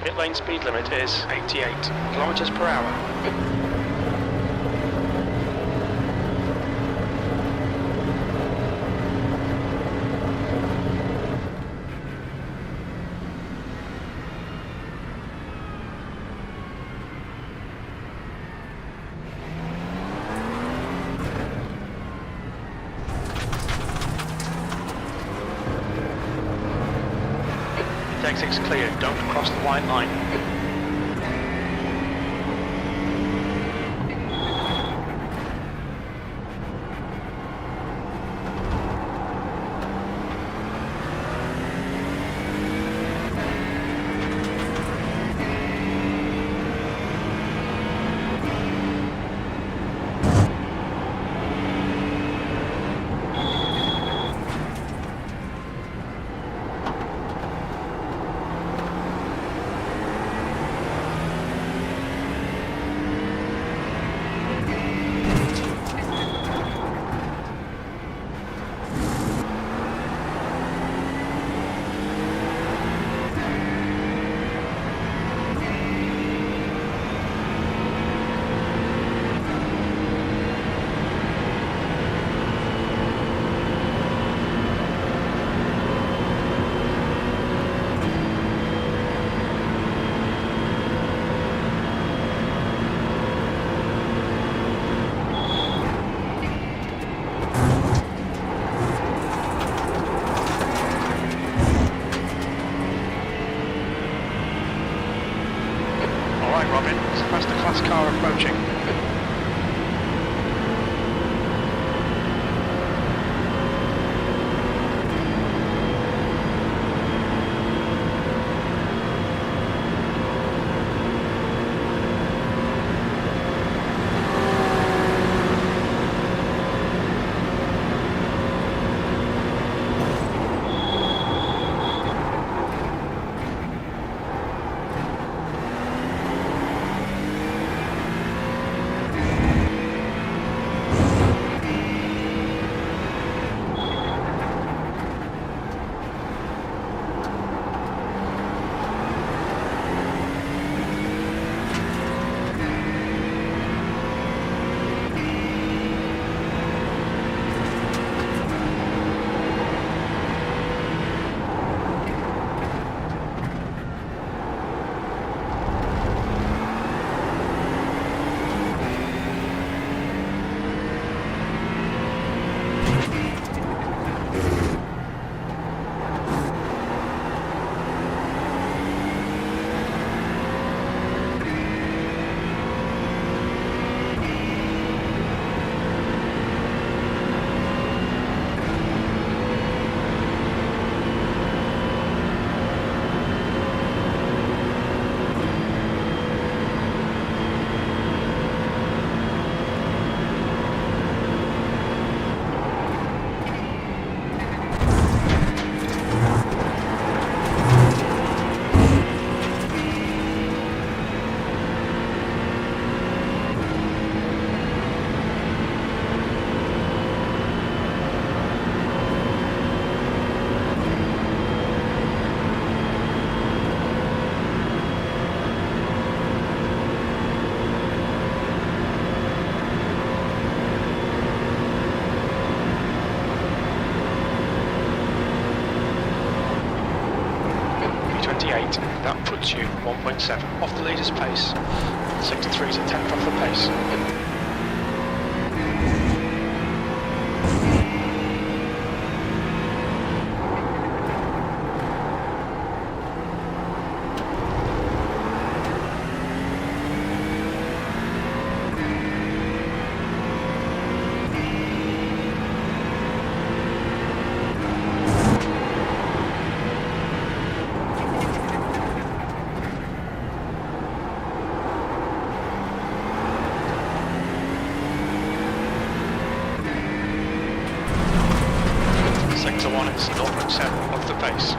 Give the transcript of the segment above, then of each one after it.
Pit lane speed limit is 88 kilometers per hour. Exit's clear, don't cross the white line. Robin, it's a faster class car approaching. That puts you 1.7 off the leader's pace. 63 is a tenth off the pace. Sector 1 is 0.7 off the pace.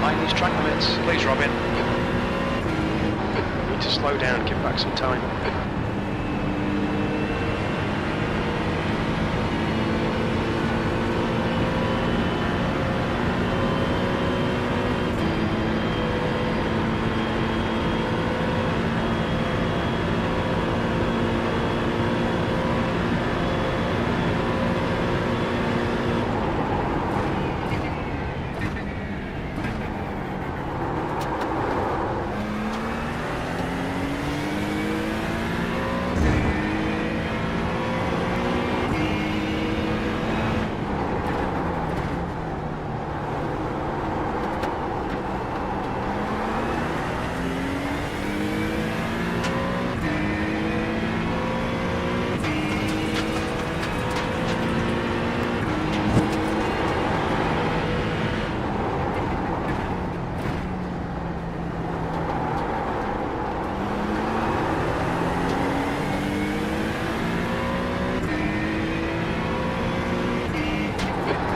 Mind these track limits. Please, Robin. Need to slow down, give back some time.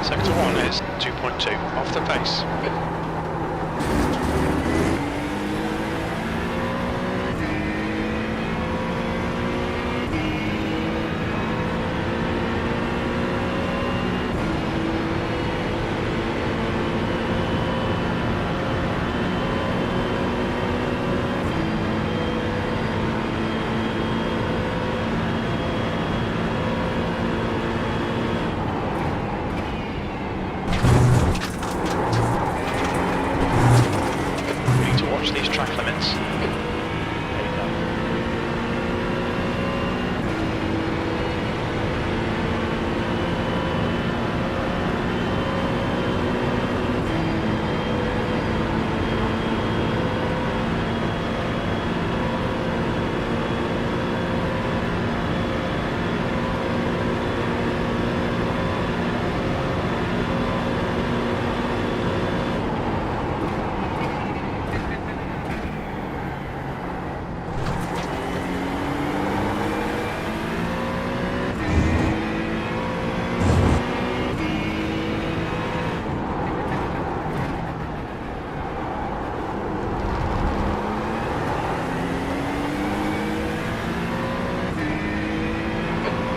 Sector 1 is 2.2, off the pace. These track limits.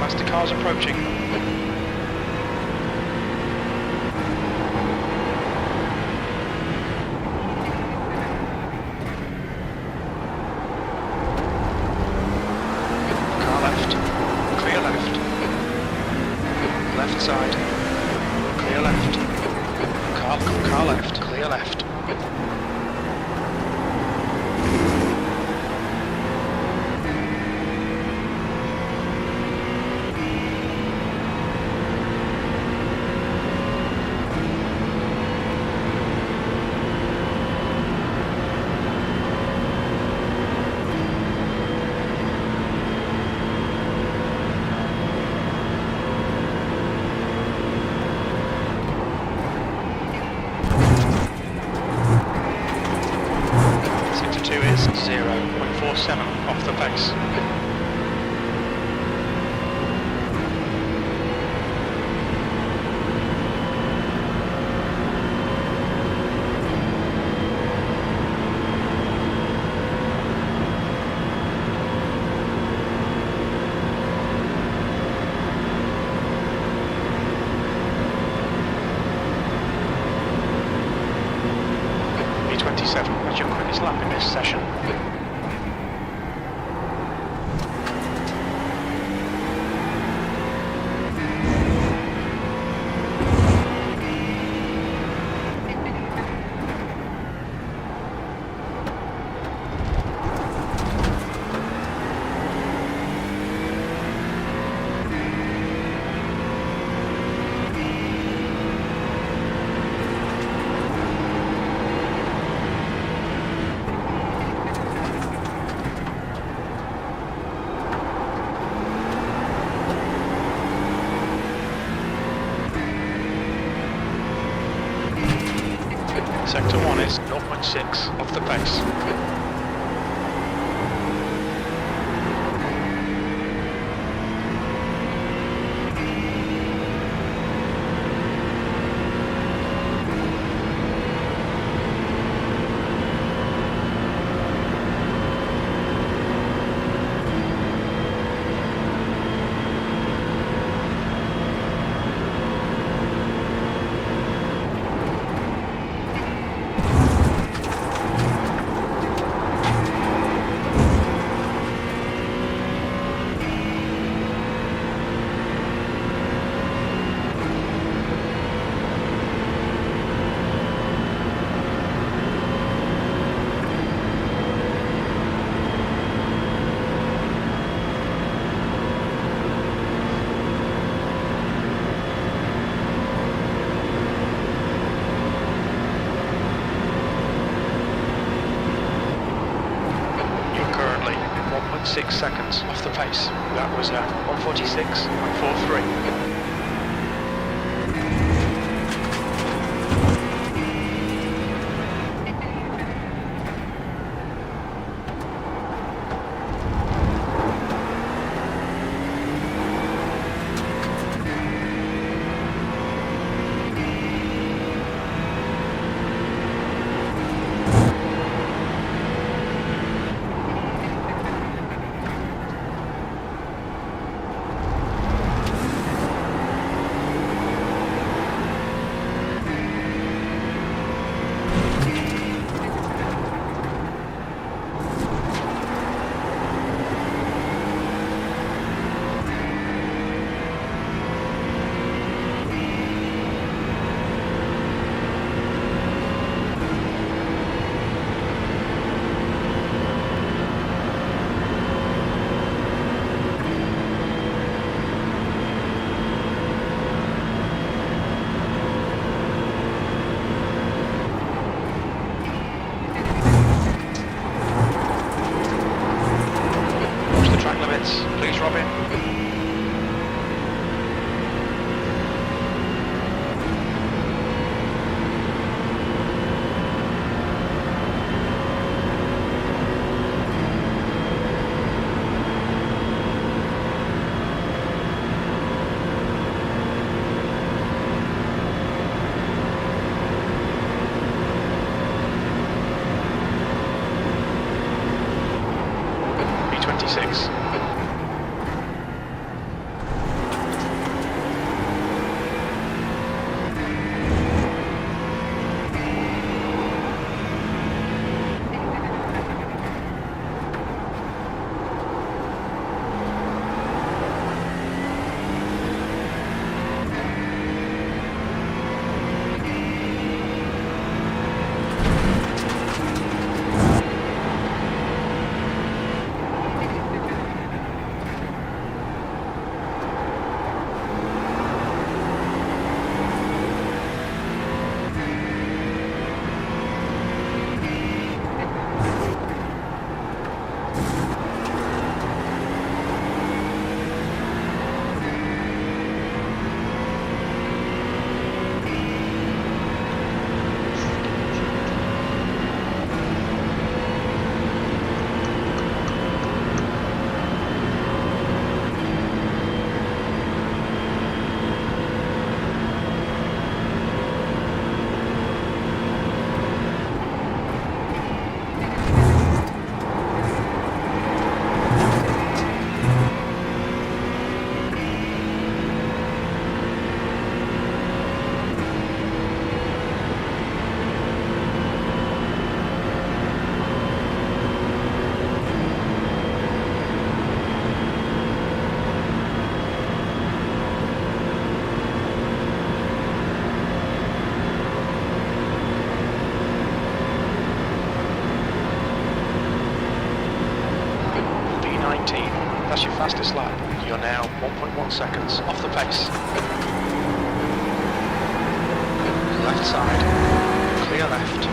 Faster cars approaching. Car left. Clear left. Left side. Clear left. Car left. Clear left. Is 0.47 off the pace. B27, what's your quickest lap in this session? Sector 1 is 0.6 off the pace. 6 seconds off the pace. That was 146.43. Please, Robin. B26. That's your fastest lap. You're now 1.1 seconds off the pace. Left side. Clear left.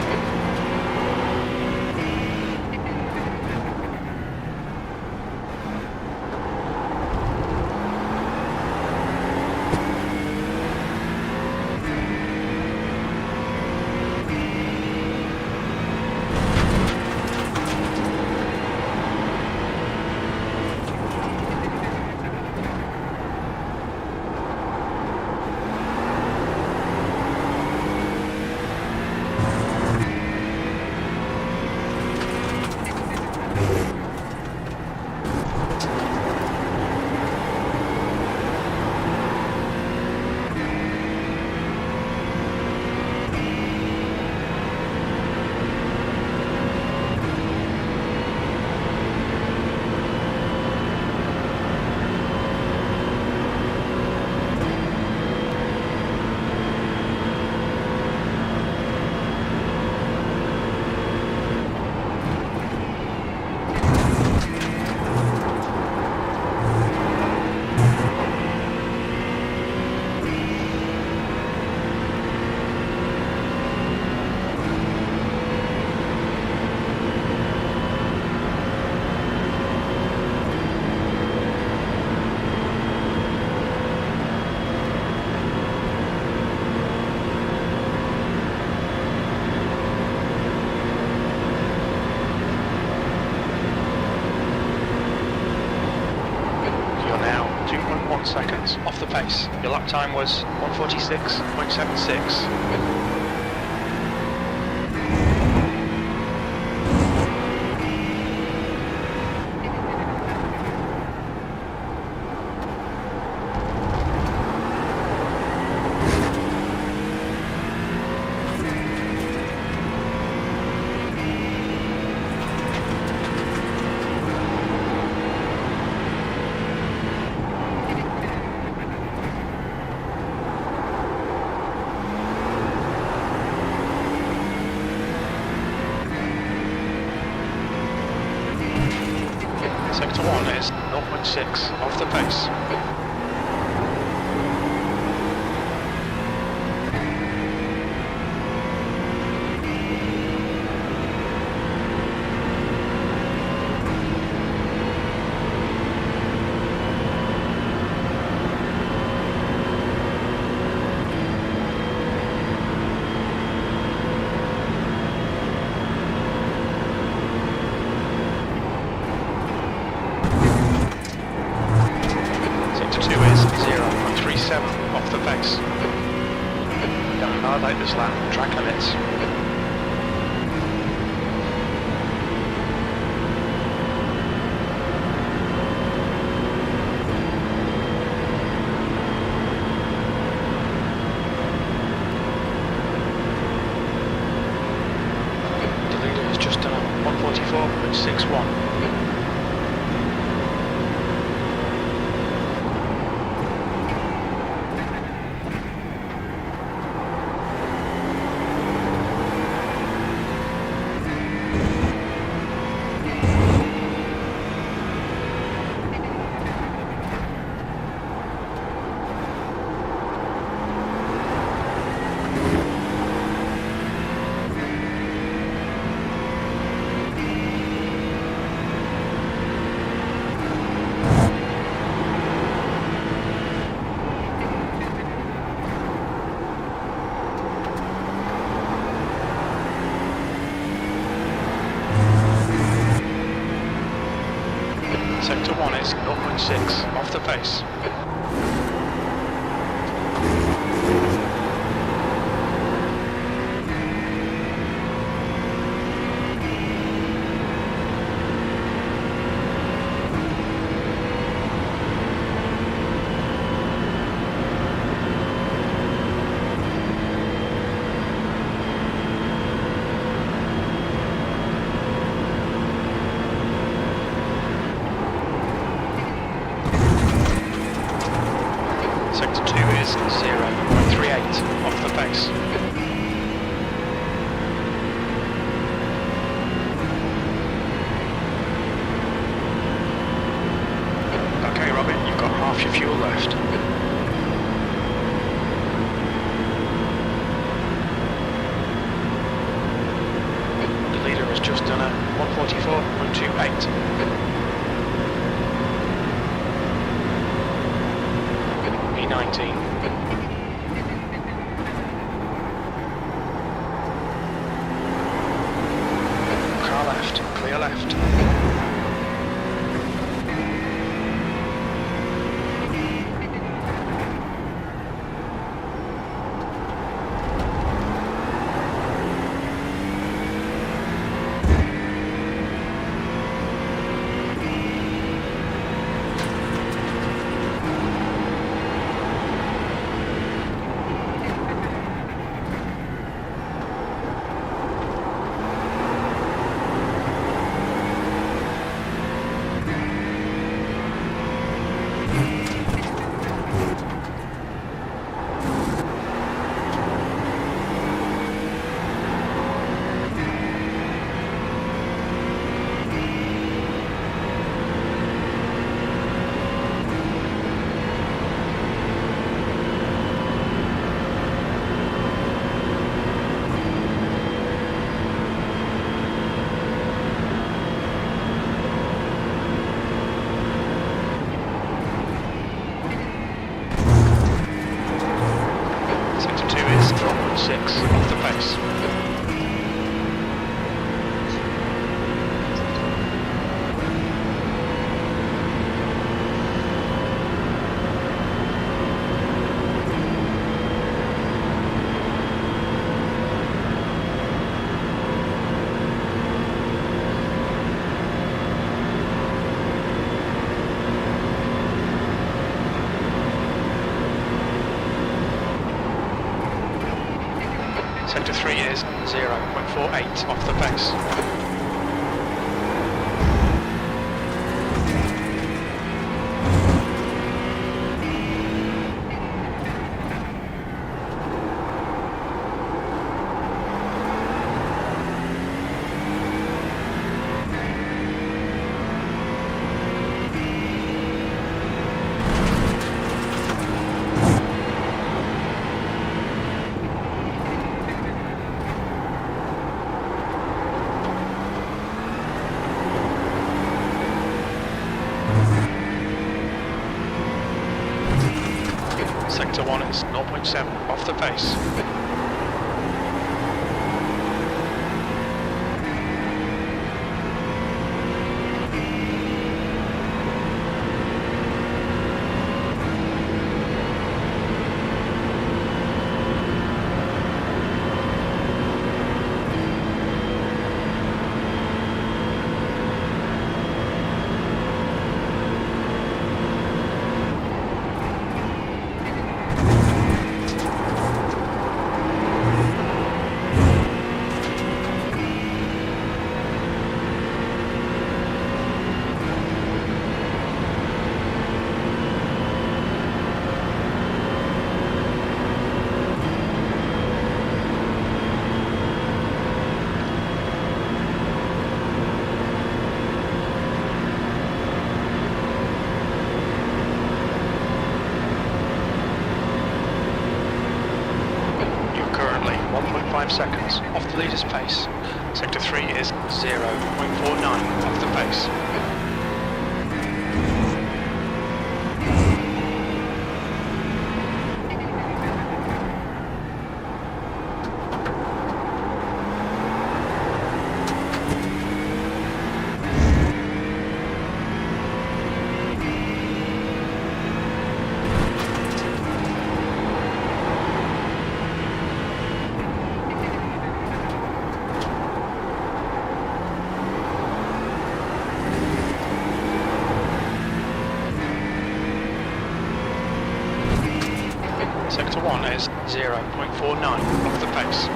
pace. Your lap time was 146.76. Sector 1 is 0.6 off the pace. Off the pace. Don't highlight this lap, track limits. The leader has just done a 144.61. Sector 1 is 0.6 off the pace. Sector 2 is 0.38 off the pace. Okay, Robin, you've got half your fuel left. The leader has just done a 144.28. E19. Car left, clear left. 0.48 off the pace. Sector 1 is 0.7 off the pace. Currently 1.5 seconds off the leader's pace. Sector 3 is 0.49 off the pace. Sector 1 is 0.49 off the pace.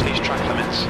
These track limits.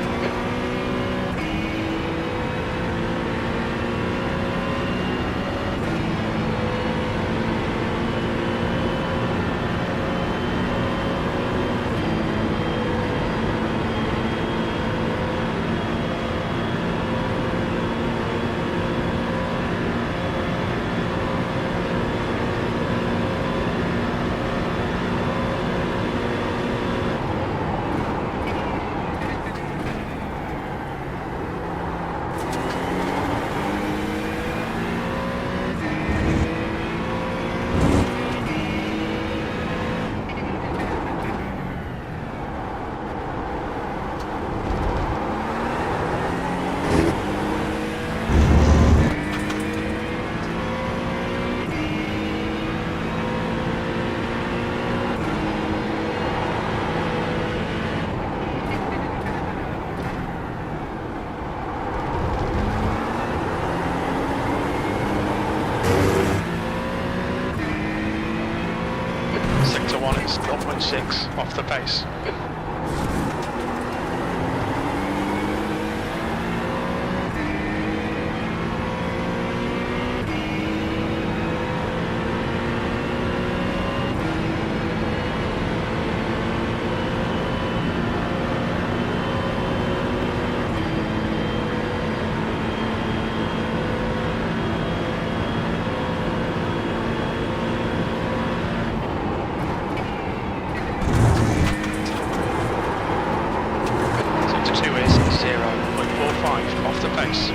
Sector 1 is 0.6 off the pace. Off the pace.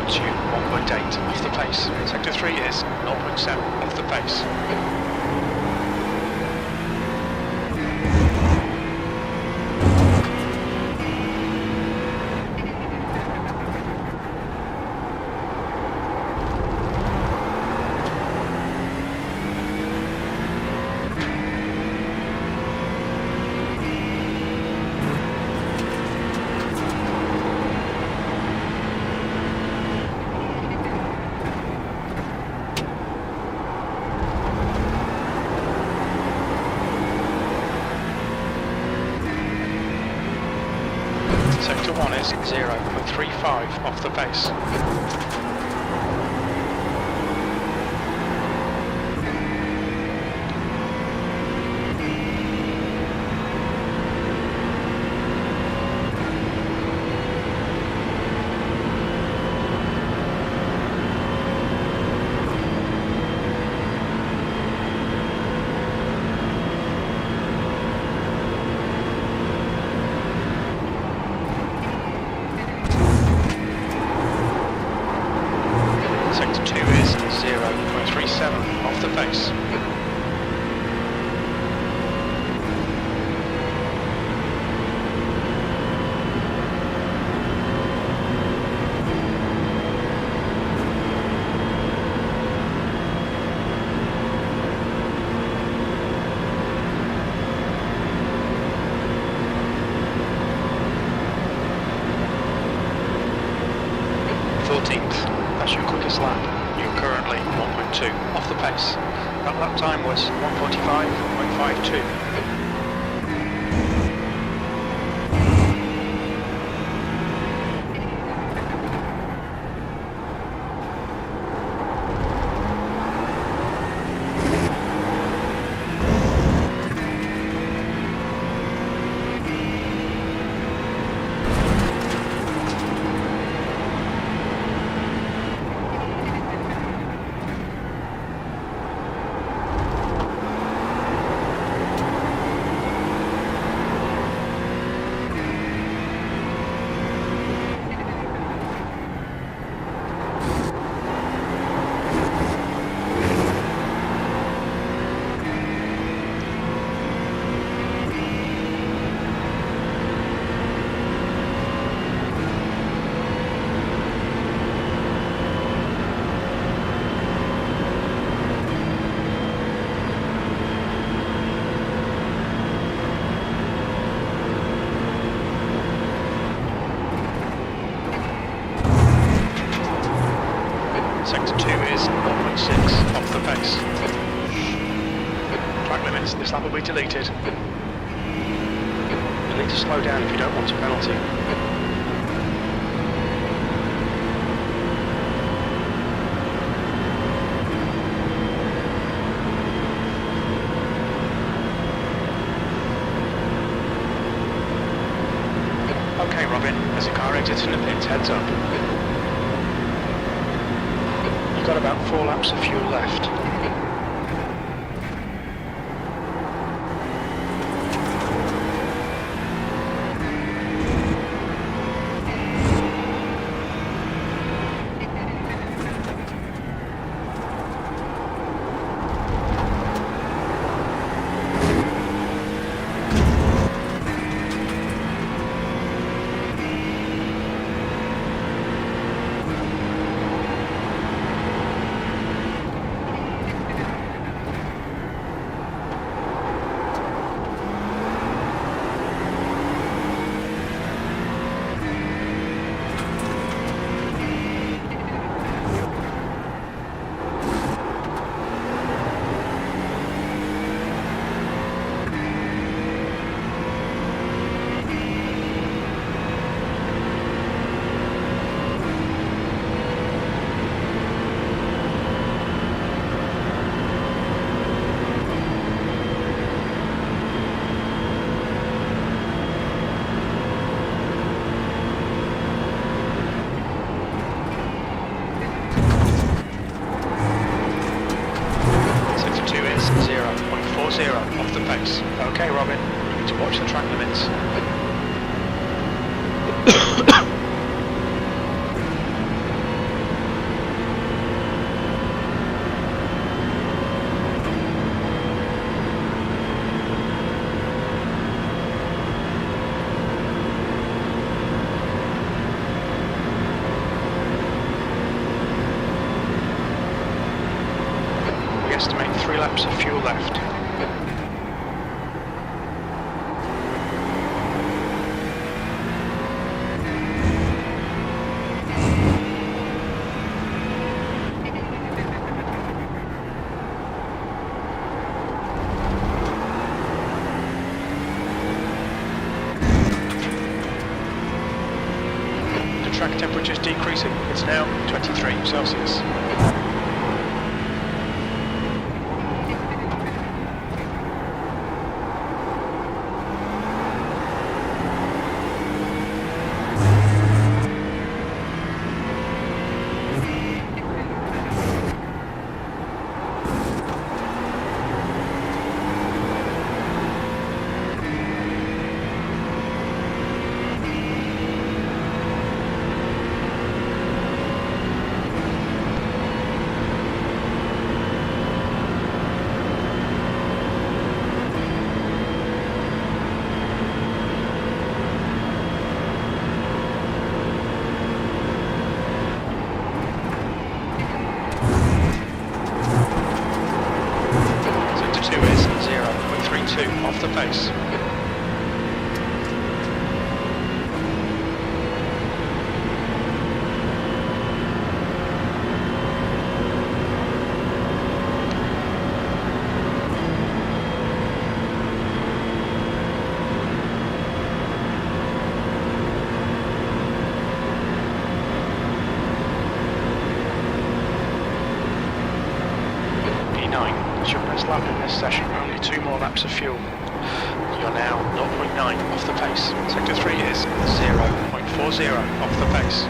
altitude 1.8 off the pace. Sector 3 is 0.7 off the pace. Sector 1 is 0.35 off the pace. 0.37 off the pace. That's your quickest lap. You're currently 1.2 off the pace. That lap time was 1:45.52. 0.6 off the pace. Track limits, this lap will be deleted. You'll need to slow down if you don't want a penalty. Okay, Robin, there's a car exiting the pits, heads up. You've got about 4 laps of fuel left. Off the pace. Okay, Robin, you need to watch the track limits. estimate 3 laps of fuel left. Track temperature is decreasing. It's now 23 Celsius. Off the pace. P9, it's your best lap in this session, only 2 more laps of fuel. You're now 0.9 off the pace. Sector 3 is 0.40 off the pace.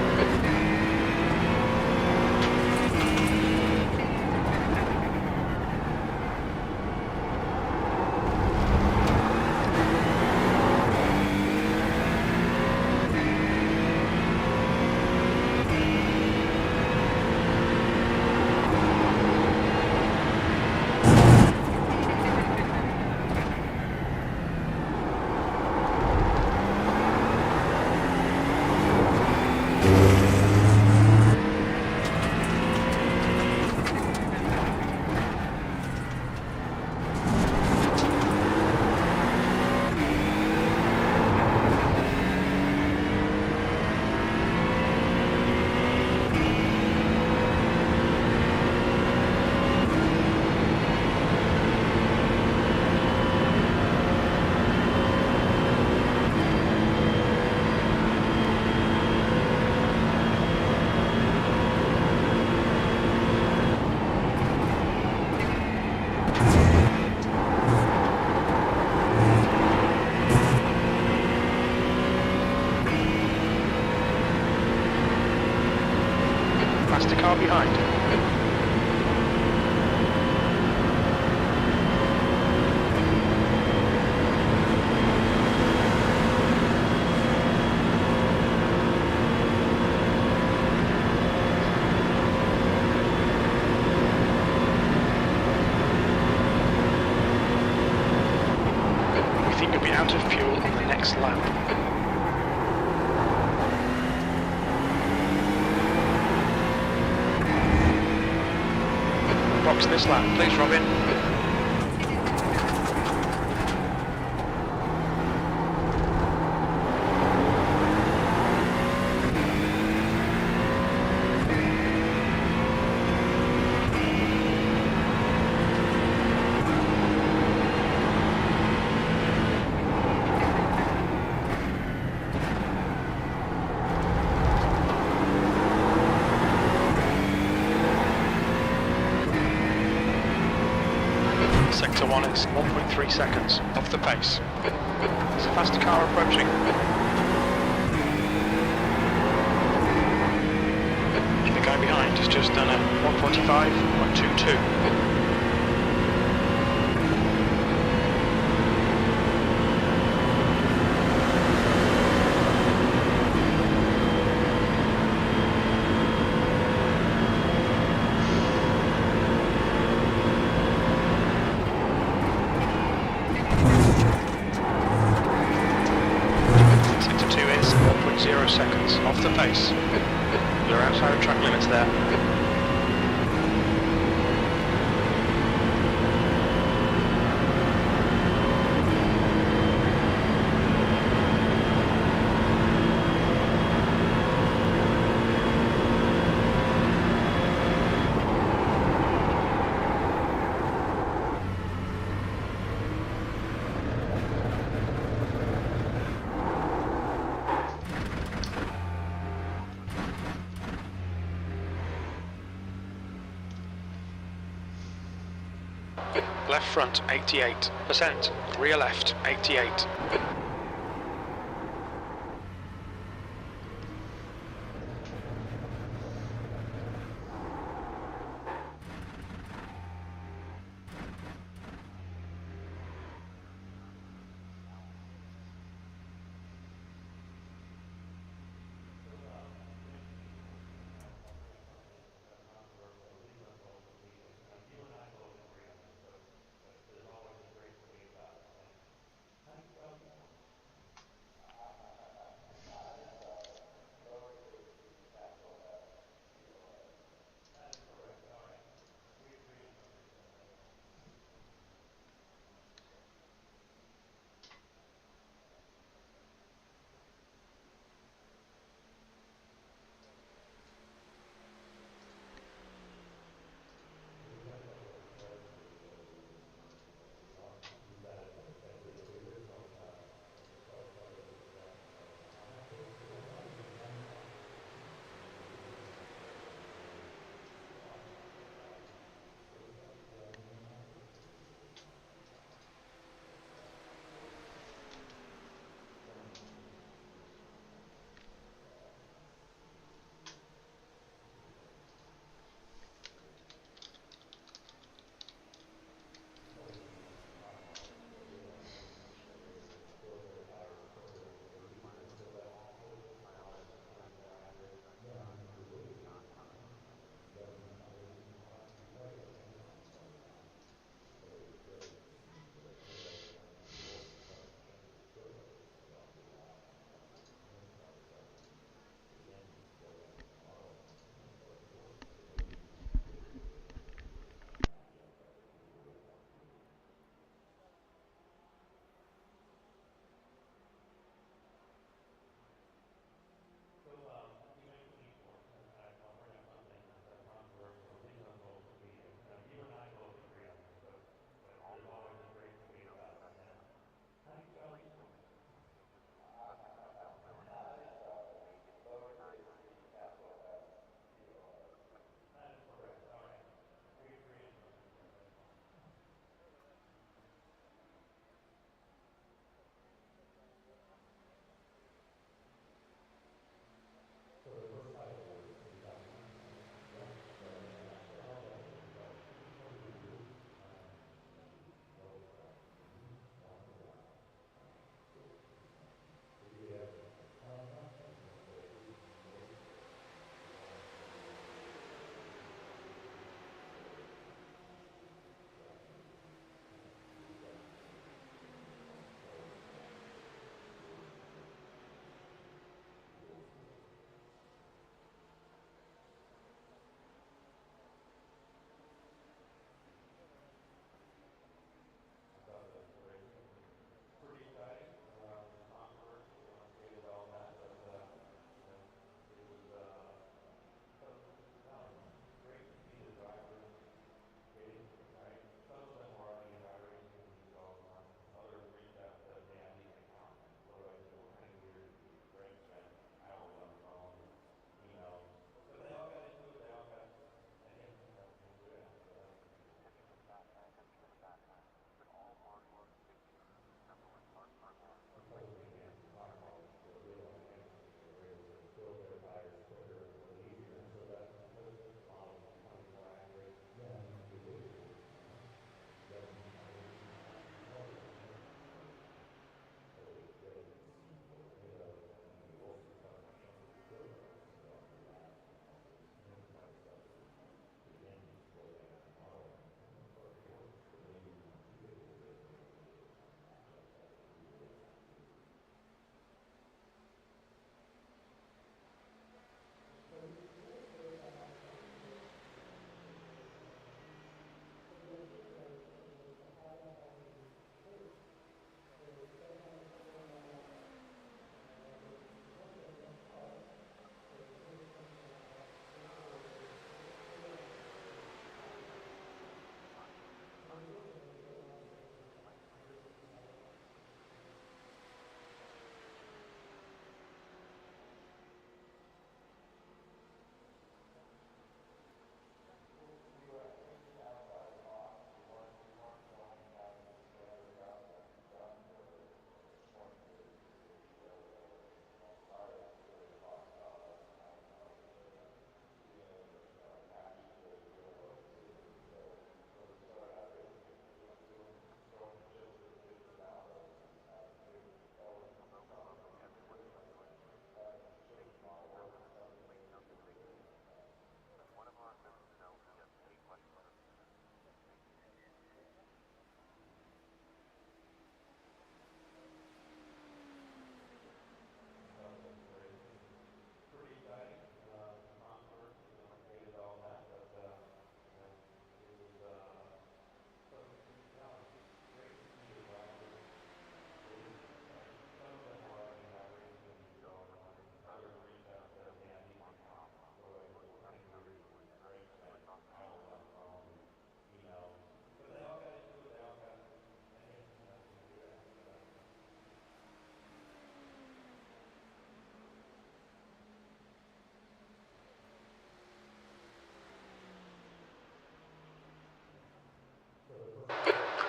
Past the car behind. We think you'll be out of fuel on the next lap. Box this lap, please, Robin. Sector 1 is 1.3 seconds off the pace. There's a faster car approaching. The guy behind has just done a 145.22. Sector 2 is 1.0 seconds off the pace. You're outside of track limits there. Left front 88%, rear left 88.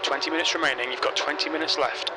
20 minutes remaining, you've got 20 minutes left.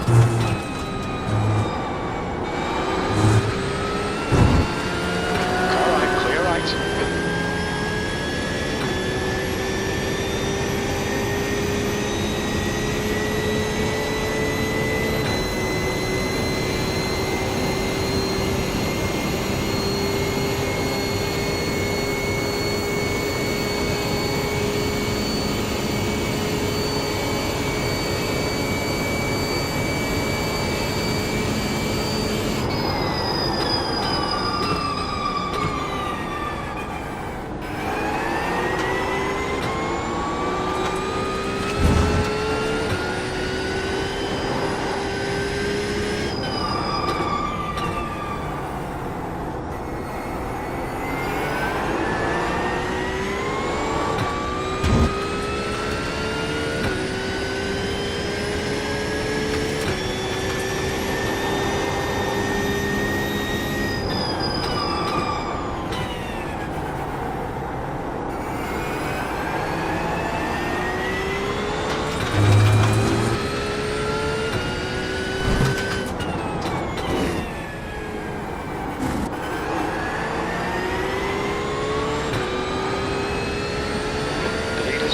Car right, clear right.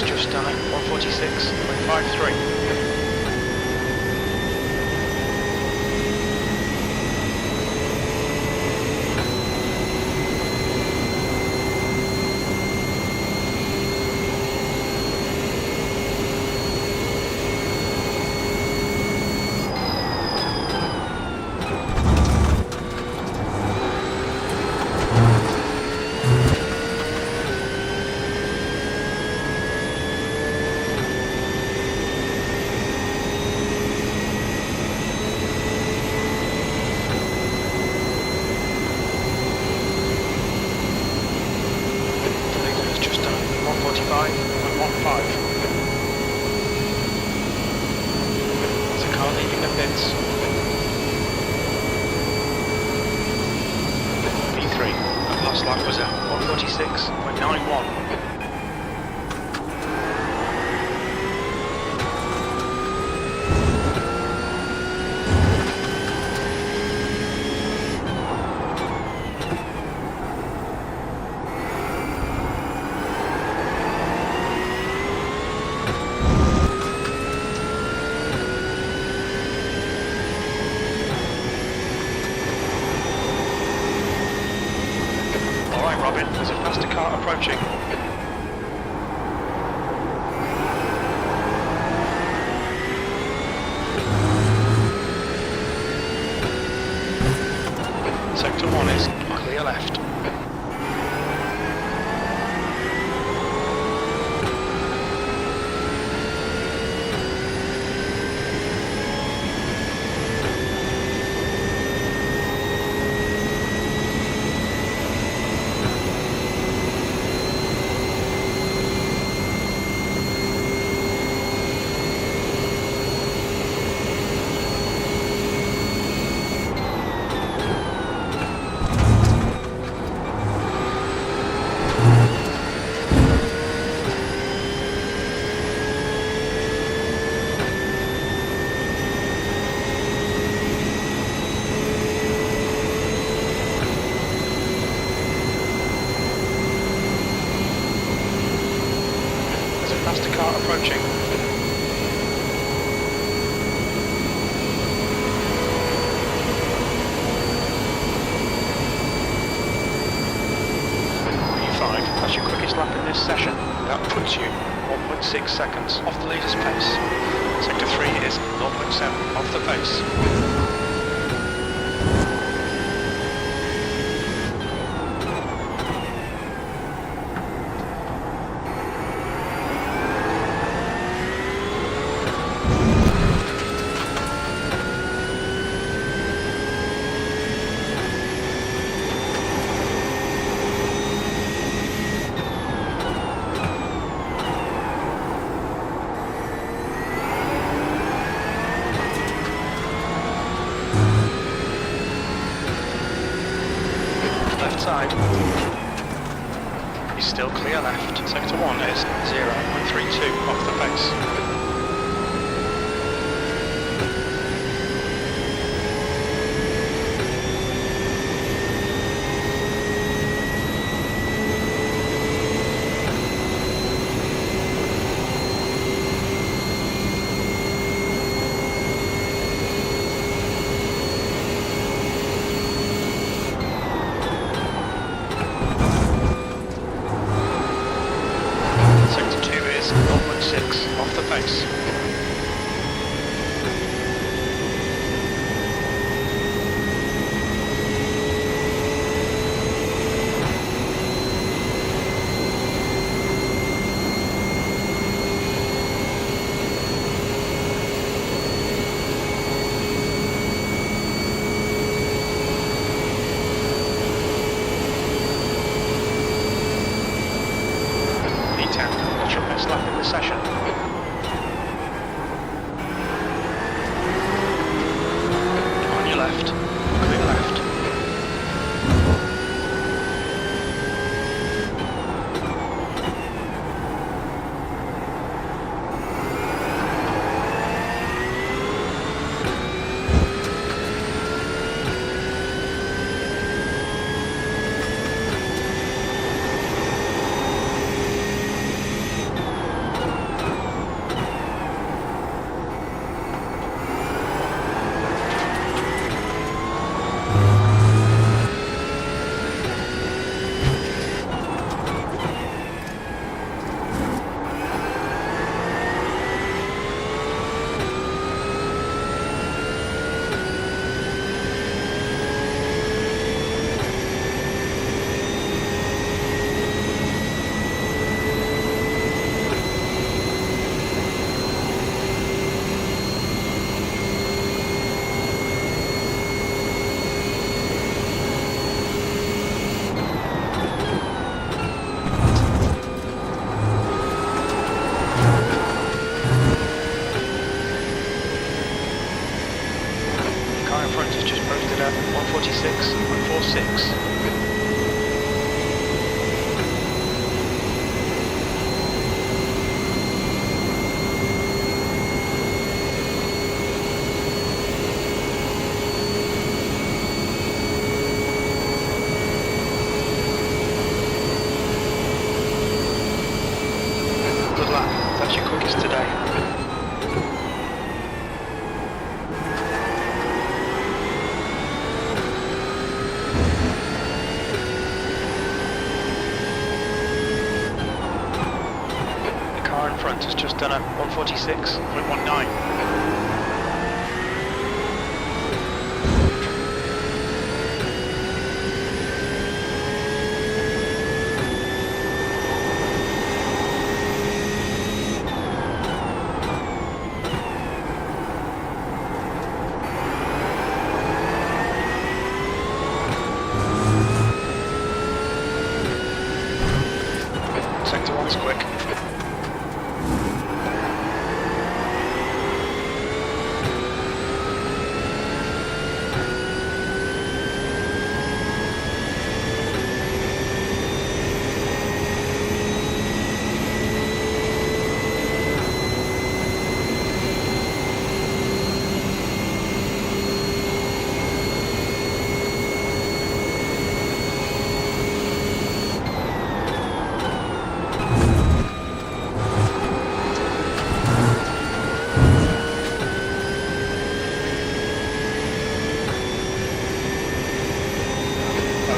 Just done it, 146.53. Just done 145.15. There's a car leaving the pits. P3, that last lap was at 146.91. Robin, there's a faster car approaching. Sector 1 is clear left. Faster car approaching. P5, that's your quickest lap in this session. That puts you 1.6 seconds off the leader's pace. Sector 3 is 0.7 off the pace. Left side. He's still clear left. Sector 1 is 0.32 off the pace. has just posted at 146.46. Good lap. That's your quickest today. In front has just done a 146.19. Sector 1's quick.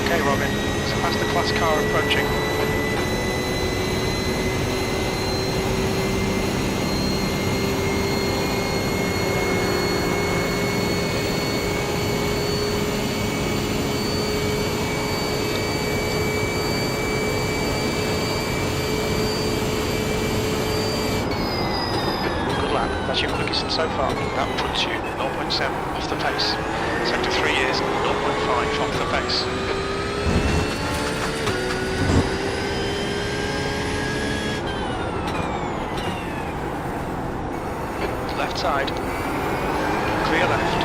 Okay, Robin, it's a faster class car approaching. Good lap, that's your quickest so far. That puts you 0.7 off the pace. Sector 3 is 0.5 off the pace. Left side. Clear left.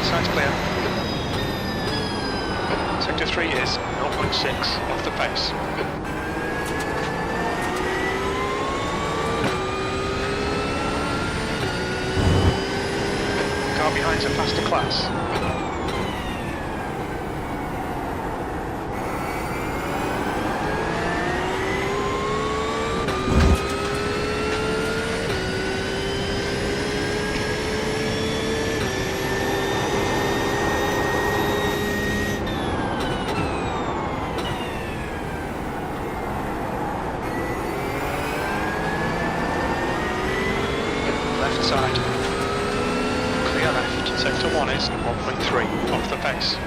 Side's clear. Sector 3 is 0.6 off the pace. Car behind's a faster class. Left side. Clear left. Sector 1 is 1.3 off the pace.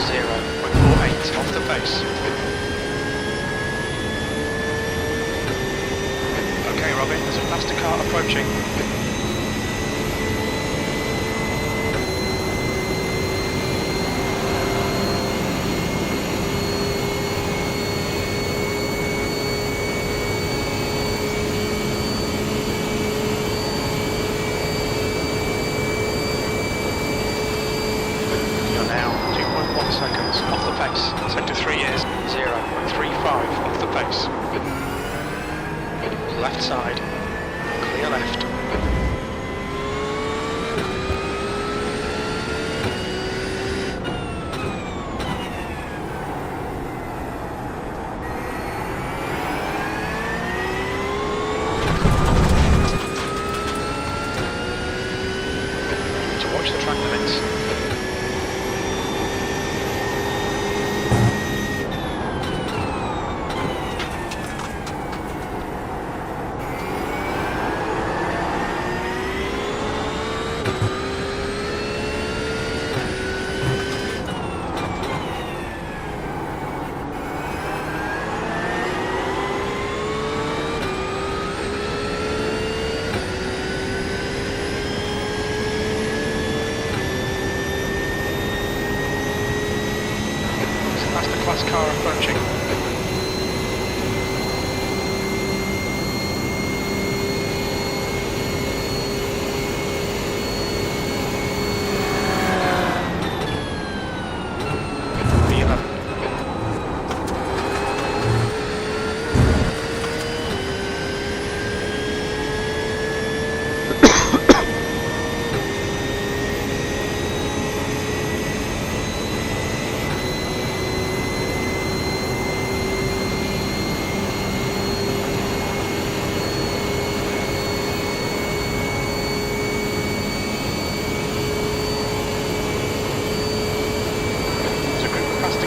0.48 off the pace. Okay, Robin, there's a faster car approaching. Seconds off the pace. Sector 3 is 0.35 off the pace. Left side, clear left. To watch the track limits. Class car approaching.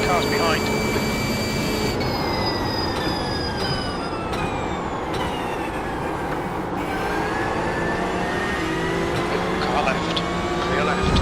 Cars behind. Car left, clear left.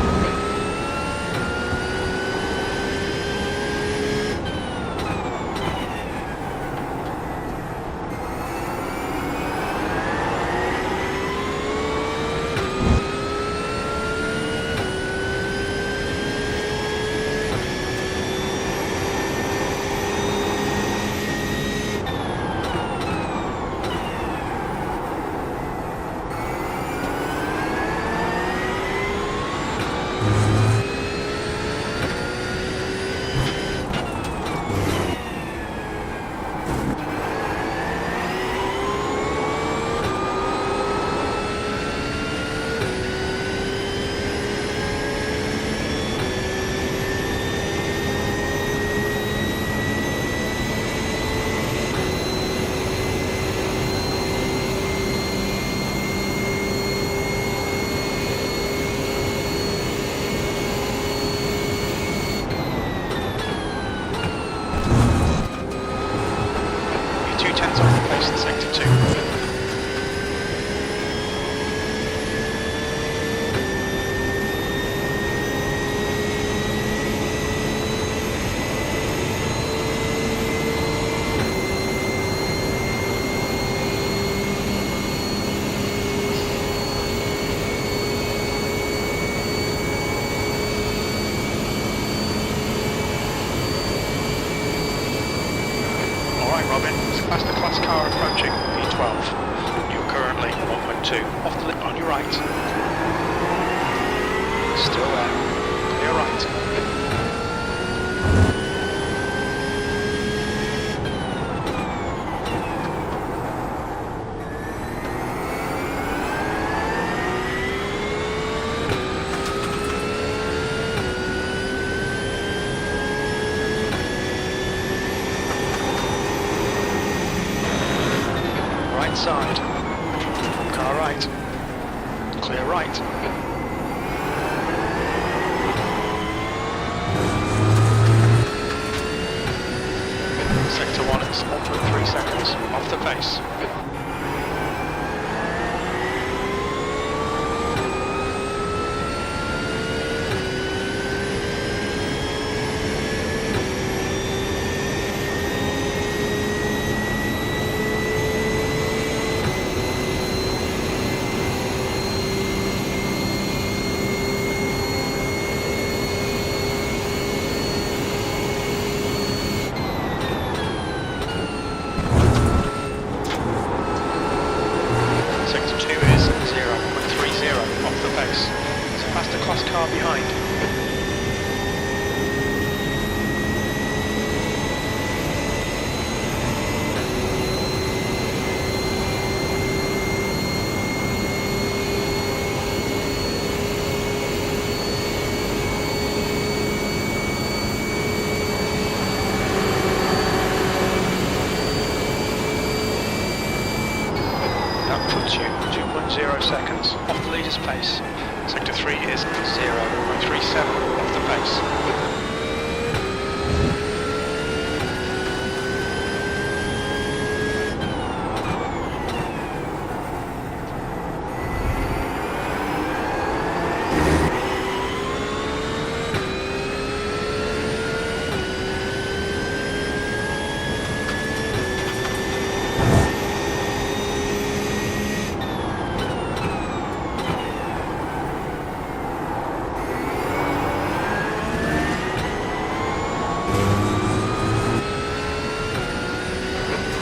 In sector 2. Robin, there's a faster class car approaching, V12. You're currently 1.2 off the lip on your right. Still there, clear right. Right side, car right, clear right. Sector 1 is 1.3 seconds off the pace. pace. Sector 3 is 0.37 off the pace.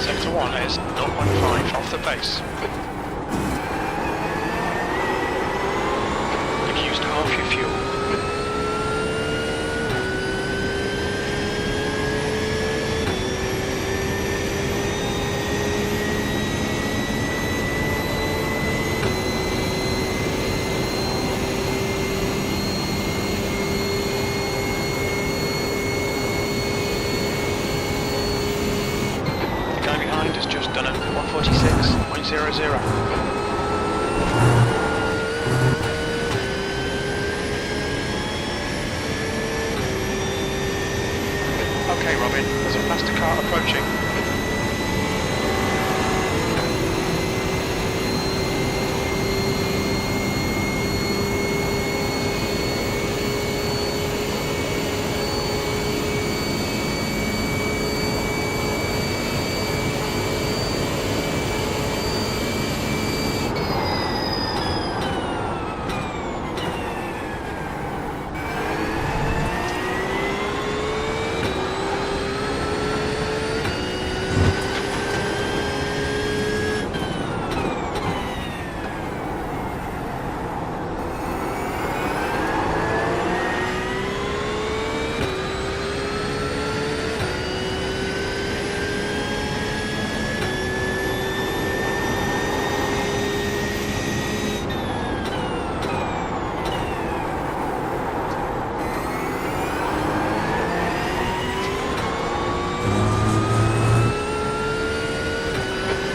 Sector 1 is 0.5 off the pace. You've used half your fuel. The guy behind has just done a 146.00. Okay, Robin, there's a faster car approaching.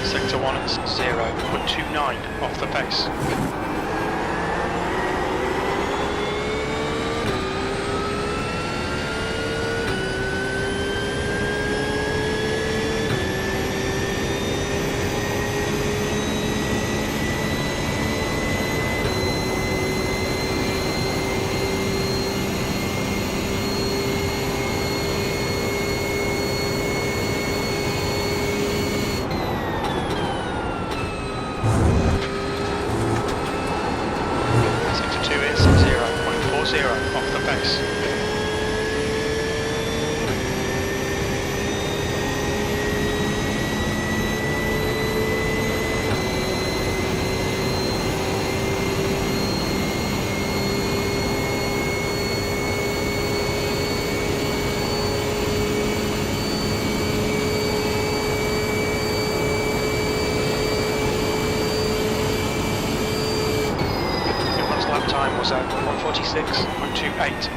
Sector 1 is 0.29 off the pace. Sector 2 is 0.40 off the pace. Lap time was at 146.28.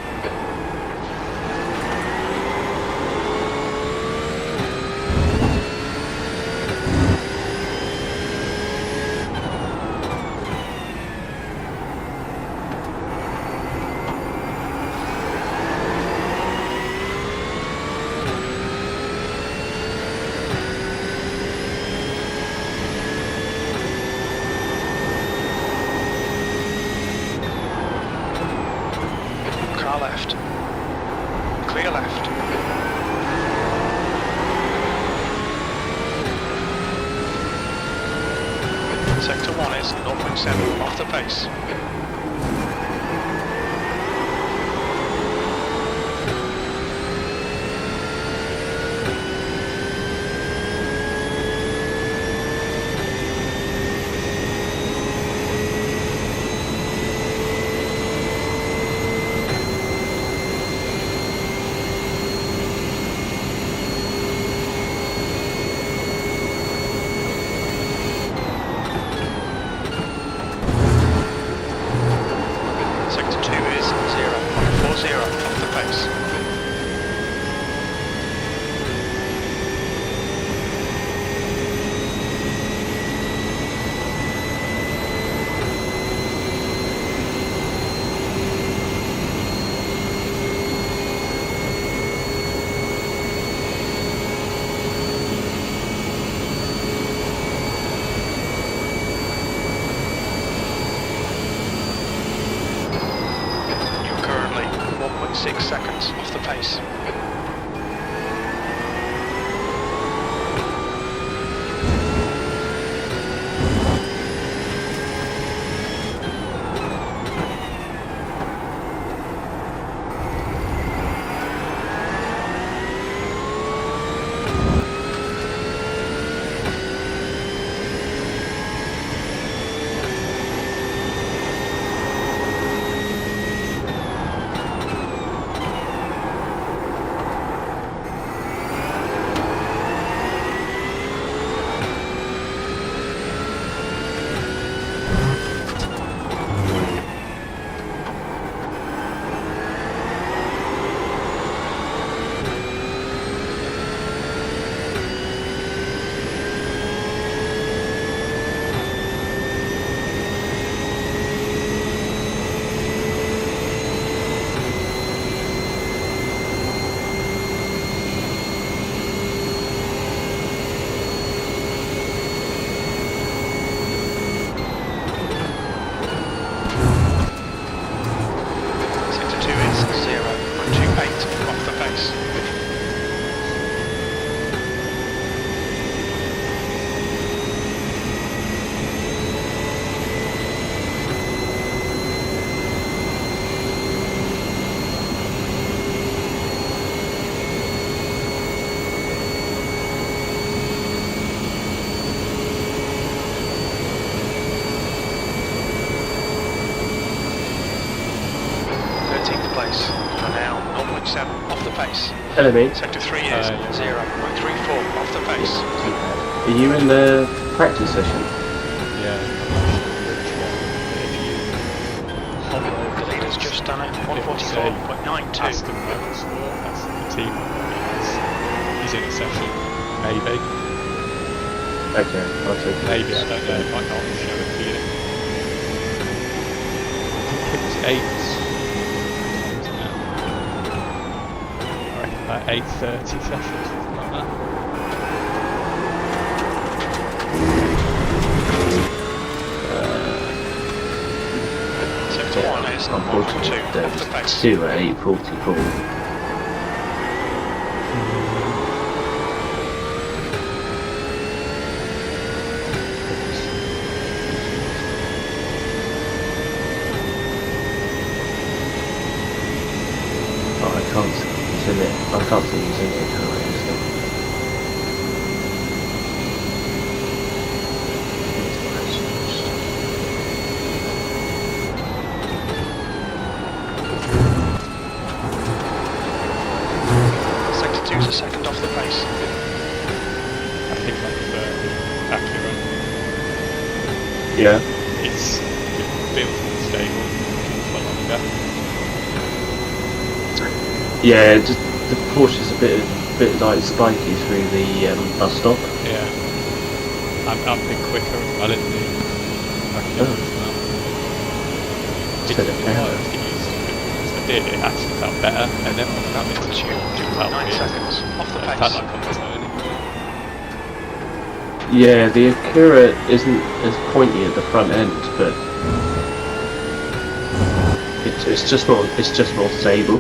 Car left. Clear left. Sector 1 is 0.7 off the pace. 6 seconds off the pace. Hello, mate. Sector 3 is 0.34 off the pace. Are you in the practice session? Yeah. The leader's just done it, 144.92. Aston Motorsport, that's the team. He's in a session, maybe. Okay, I'll take it. Maybe, I don't know, might not show it for you. I think it was 8. 8:30 session, something like that. Sector 1 is 142 off the pace. 2 at 8:44. Oh, I can't see. I can't see using it, can I? Sector 2 is a second off the pace. I think I prefer Acura. Yeah. It feels more stable for longer. Yeah, just the Porsche's a bit like spiky through the bus stop. Yeah. I'm a bit quicker as well in the Acura as well. It took me a while to get used to it. Once I did, it actually felt better, and then I found it to jump out 9 seconds off the it pace. felt like I was learning. Yeah, the Acura isn't as pointy at the front end, but it's just more stable.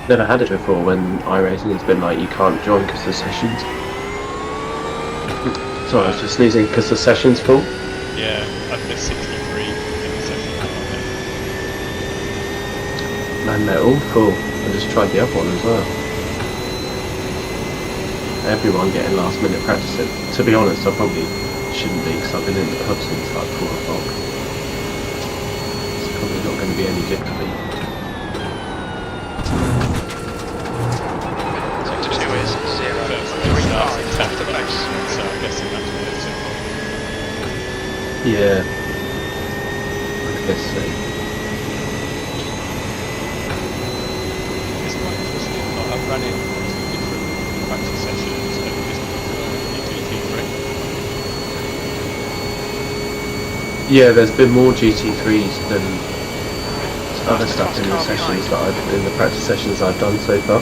Never had it before when iRacing has been like you can't join because the session's. Sorry, I was just sneezing because the session's full. Yeah, I've been 63 in the session. Man, they're all full. I just tried the other one as well. Everyone getting last minute practicing. To be honest, I probably shouldn't be because I've been in the pub since like 4 o'clock. It's probably not going to be any good for me. So I'm guessing that's what it's in. Yeah, I guess so. Yeah, there's been more GT3s than other stuff in the sessions in the practice sessions I've done so far.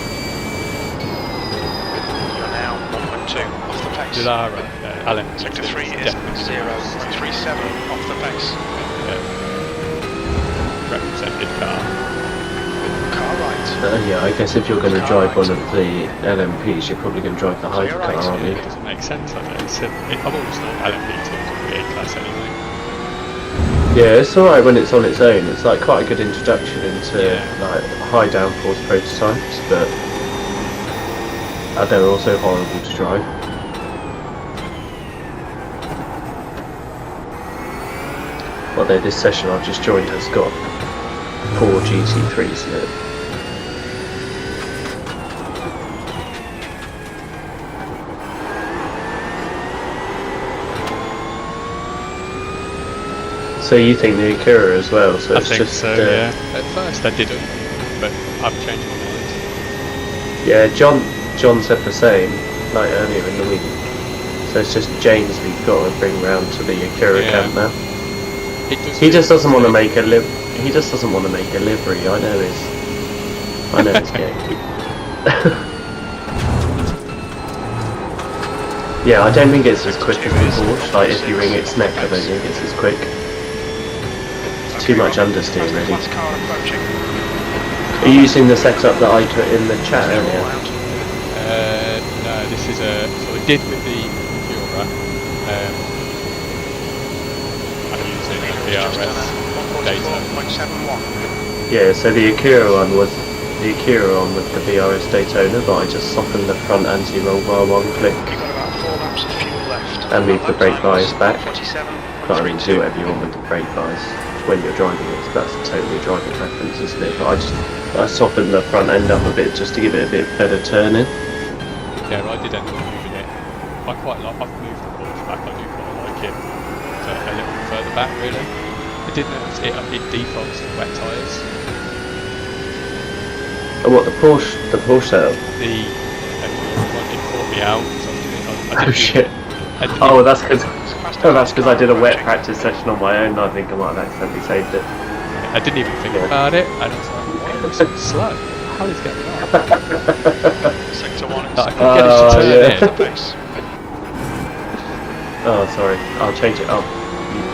You're now 1.2 off the pace. Did our Alan Sector 3 is 0.37 off the pace. represented car. Car right. Yeah, I guess if you're going to drive one of the LMPs, you're probably going to drive the hypercar, right. aren't you? It doesn't make sense, does it? I've always thought LMP2 was a weird class anyway. Yeah, it's alright when it's on its own. It's like quite a good introduction into like high downforce prototypes, but they're also horrible to drive. Although this session I've just joined has got 4 GT3s in it. So you think the Acura as well? So I it's think just so, yeah. At first I didn't, but I've changed my mind. yeah. John said the same like earlier in the week. So it's just James we've got to bring round to the Acura camp now. He just doesn't want to make a He just doesn't want to make a livery. I know his game. Yeah, I don't think it's as quick as the Porsche. Like if you ring its neck, I don't think it's as quick. It's too much understeer, really. Last car approaching. Are you using the setup that I put in the chat earlier? No, this is so I did with the Acura. I'm using the BRS Daytona. 144.71. Yeah, so the Acura one was the BRS Daytona, but I just softened the front anti-roll bar one click You've got about 4 laps of fuel left. and moved the brake bias back. 47.32. But I mean, do whatever you want with the brake bias when you're driving it. That's totally driving preference, isn't it? But I softened the front end up a bit just to give it a bit better turning. Yeah, I did end up moving it. I've moved the Porsche back, I do quite like it. So a little bit further back, really. I did notice it defaults to wet tyres. And what, the Porsche setup? The one, it caught me out. So Oh shit. Oh, that's because I did a wet practice session on my own. I think I might have accidentally saved it. I didn't even think about it, and I was like, why am I so slow? How is it going on? Sector 1 is I can get it to turn yeah. in. pace. Oh, sorry. I'll change it up.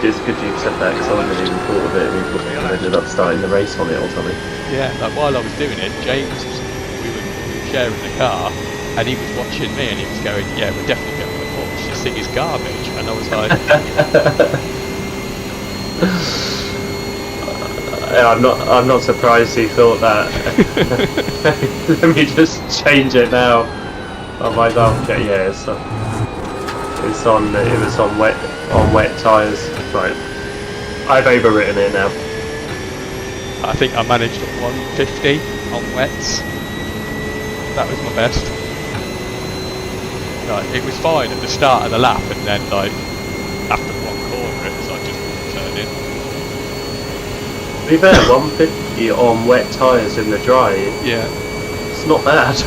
It's good you said that because I wouldn't have even thought of it. We would have ended up starting the race on it or something. Yeah, like while I was doing it, James, we were sharing the car, and he was watching me, and he was going, "Yeah, we're definitely going for the Porsche. This thing is garbage." And I was like, Yeah, I'm not surprised he thought that. Let me just change it now. Otherwise, it was on wet tyres. Right, I've overwritten it now. I think I managed at 150 on wets. That was my best. Like, it was fine at the start of the lap, and then like after one corner, it was like just turning. To be fair, 150 on wet tyres in the dry. Yeah. It's not bad.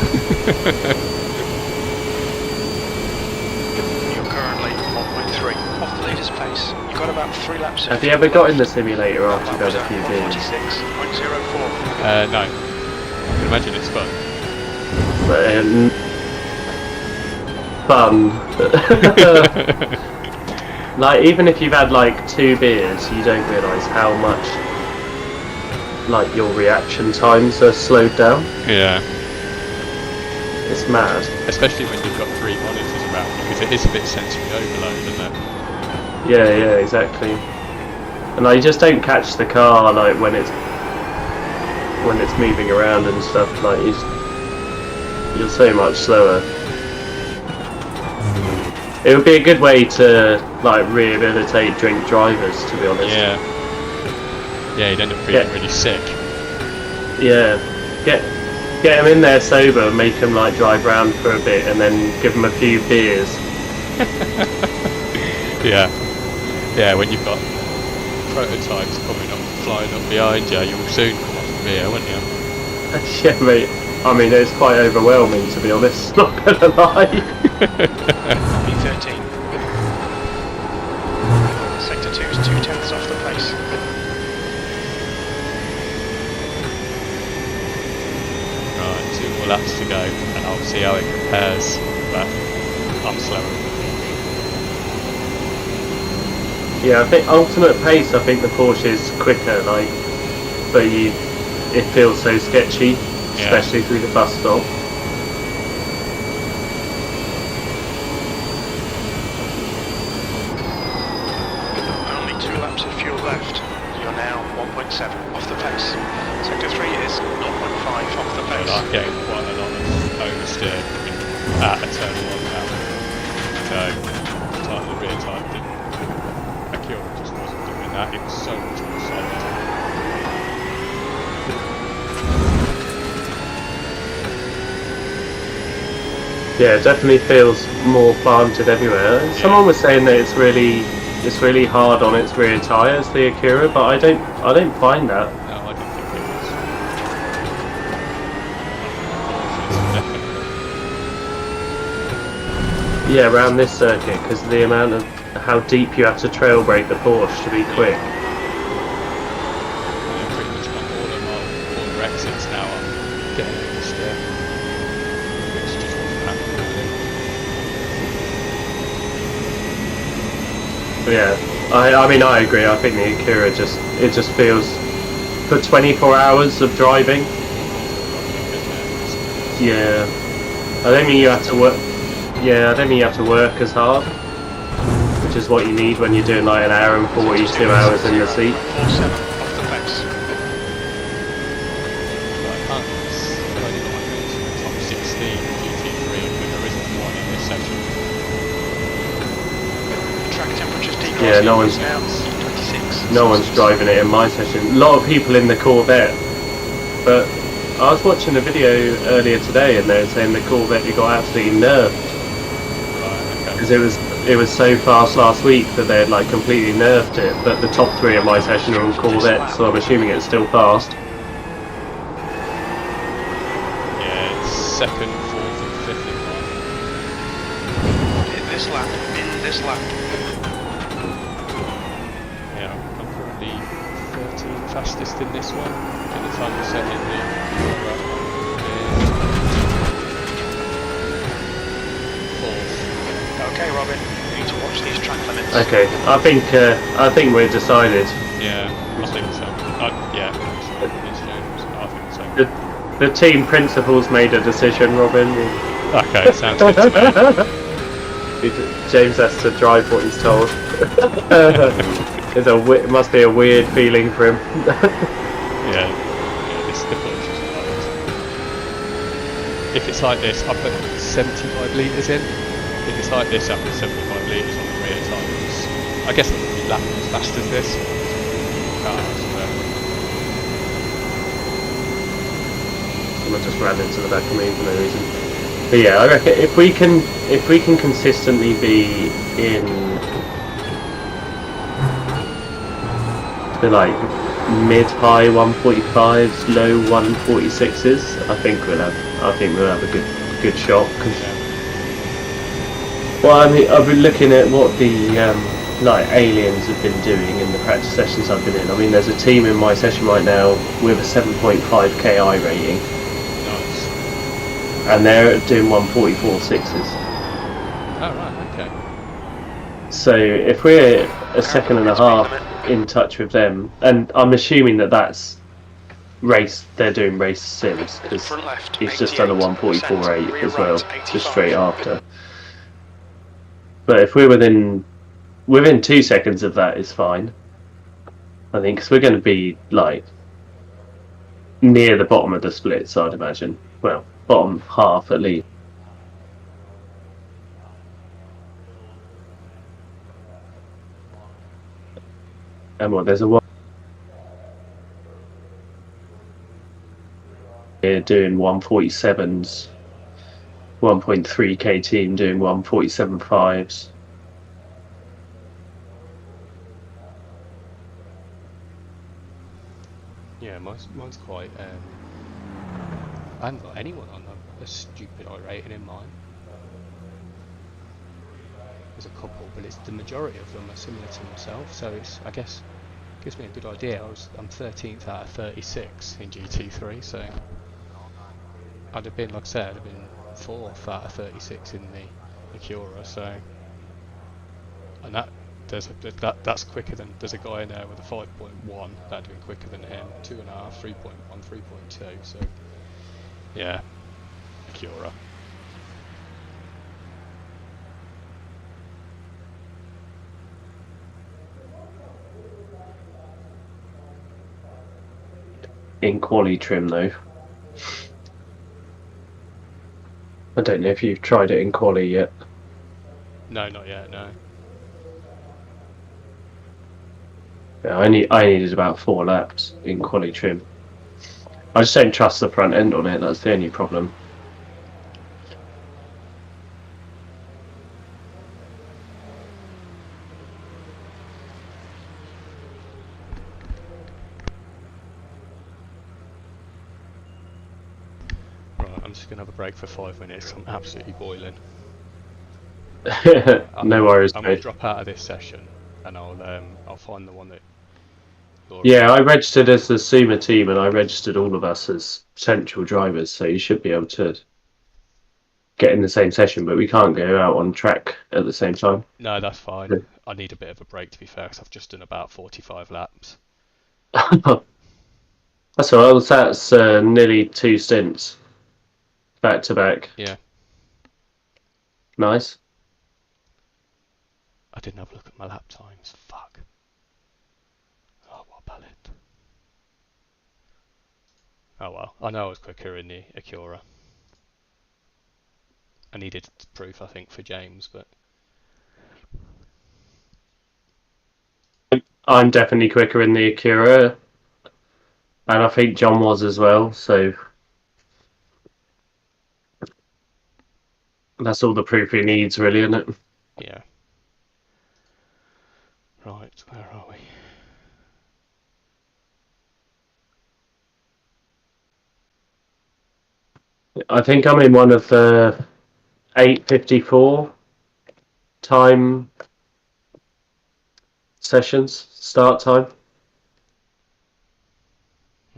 You're currently 1.3 off the leader's pace. You've got about 3 laps of Have you ever got in the simulator after you've had a few beers? 46.04. No. I can imagine it's fun. Fun. Like, even if you've had like 2 beers, you don't realise how much like your reaction times are slowed down. Yeah. It's mad. Especially when you've got 3 monitors around, because it is a bit sensory overload, isn't it? Yeah, exactly. And like, you just don't catch the car like when it's moving around and stuff. Like you're so much slower. It would be a good way to like rehabilitate drink drivers, to be honest. Yeah. Yeah, you'd end up feeling really sick. Yeah. Get them in there sober, make them like drive round for a bit, and then give them a few beers. Yeah. Yeah, when you've got prototypes coming up, flying up behind you, you'll soon come off the beer, won't you? Yeah, mate. I mean, it's quite overwhelming, to be honest. Not gonna lie. B13. Sector 2 is 2/10 off laps to go, and I'll see how it compares. But I'm slower. Yeah, I think ultimate pace. I think the Porsche is quicker, like, but it feels so sketchy, especially through the bus stop. Only 2 laps of fuel left. You're now 1.7 off the pace. Sector 3 is 0.5 off the pace. I'm getting quite a lot of oversteer at a turn 1 now. So, the rear type didn't. Acura just wasn't doing that. It was so much more solid. Yeah, it definitely feels more planted everywhere. Yeah. Someone was saying that it's really hard on its rear tyres, the Acura, but I don't find that. No, I didn't think it was. Yeah, around this circuit, because the amount of how deep you have to trail brake the Porsche to be quick. Yeah, pretty much on all of my exits now. I'm getting oversteer. Which just wasn't happening. Yeah, I mean I agree. I think the Acura just feels for 24 hours of driving. Yeah, I don't mean you have to work. Yeah, I don't mean you have to work as hard, which is what you need when you're doing like an hour and 42 hours in the seat. 0.47 off the pace. Top 16 GT3, and there isn't one in this section. Track temperature's decreasing. Yeah, no one's now 26. no one's driving it in my session. A lot of people in the Corvette, but I was watching a video earlier today, and they were saying the Corvette got absolutely nerfed. Because it was so fast last week that they had like completely nerfed it, but the top 3 of my session are all Corvettes, so I'm assuming it's still fast. Yeah, it's 2nd, 4th and 5th in line. In this lap. Yeah, I'm currently 13th fastest in this one. In the time set in the Okay, Robin, you need to watch these track limits. Okay, I think we're decided. Yeah, I think so. Yeah, it's James. I think so. The team principals made a decision, Robin. Okay, sounds good to me. James has to drive what he's told. It must be a weird feeling for him. Yeah, this the push is like. If it's like this, I put 75 litres in. If it's like this, I put 75 litres on the rear tyres. I guess it would be lapping as fast as this. Someone just ran into the back of me for no reason. But yeah, I reckon if we can consistently be in the like mid-high 145s, low 146s, I think we'll have a good shot. Well, I mean, I've been looking at what the like aliens have been doing in the practice sessions I've been in. I mean, there's a team in my session right now with a 7.5 KI rating. Nice. And they're doing 144.6s. Oh right, okay. So if we're a second and a half in touch with them, and I'm assuming that's they're doing race sims, because he's just done a 144.8 as well, just straight after. But if we're within 2 seconds of that, is fine. I think, because we're going to be like near the bottom of the splits, I'd imagine. Well, bottom half at least. And what, there's a one here doing 147s, 1.3k team doing 147.5s. Yeah, mine's quite. I haven't got anyone on a stupid I rating in mine. There's a couple, but the majority of them are similar to myself, so I guess gives me a good idea. I'm 13th out of 36 in GT3, so I'd have been, like I said, I'd have been 4th out of 36 in the Acura, so. And that's quicker than, there's a guy in there with a 5.1 that'd have been quicker than him, 2.5, 3.1, 3.2, so yeah, Acura. In quali trim though. I don't know if you've tried it in quali yet. No, not yet, no. Yeah, I needed about 4 laps in quali trim. I just don't trust the front end on it. That's the only problem. Right, I'm just gonna have a break for 5 minutes. I'm absolutely boiling. No worries, I'm gonna mate. drop out of this session, and I'll find the one that. Yeah, I registered as the Suma team, and I registered all of us as potential drivers, so you should be able to get in the same session, but we can't go out on track at the same time. No, that's fine. I need a bit of a break, to be fair, because I've just done about 45 laps. That's all right. That's nearly 2 stints back to back. Yeah. Nice. I didn't have a look at my lap times. Fuck. Oh, what a ballad. Oh well, I know I was quicker in the Acura. I needed proof, I think, for James, but I'm definitely quicker in the Acura, and I think John was as well, so that's all the proof he needs, really, isn't it? yeah. Right, where are we? I think I'm in one of the 8:54 time sessions, start time.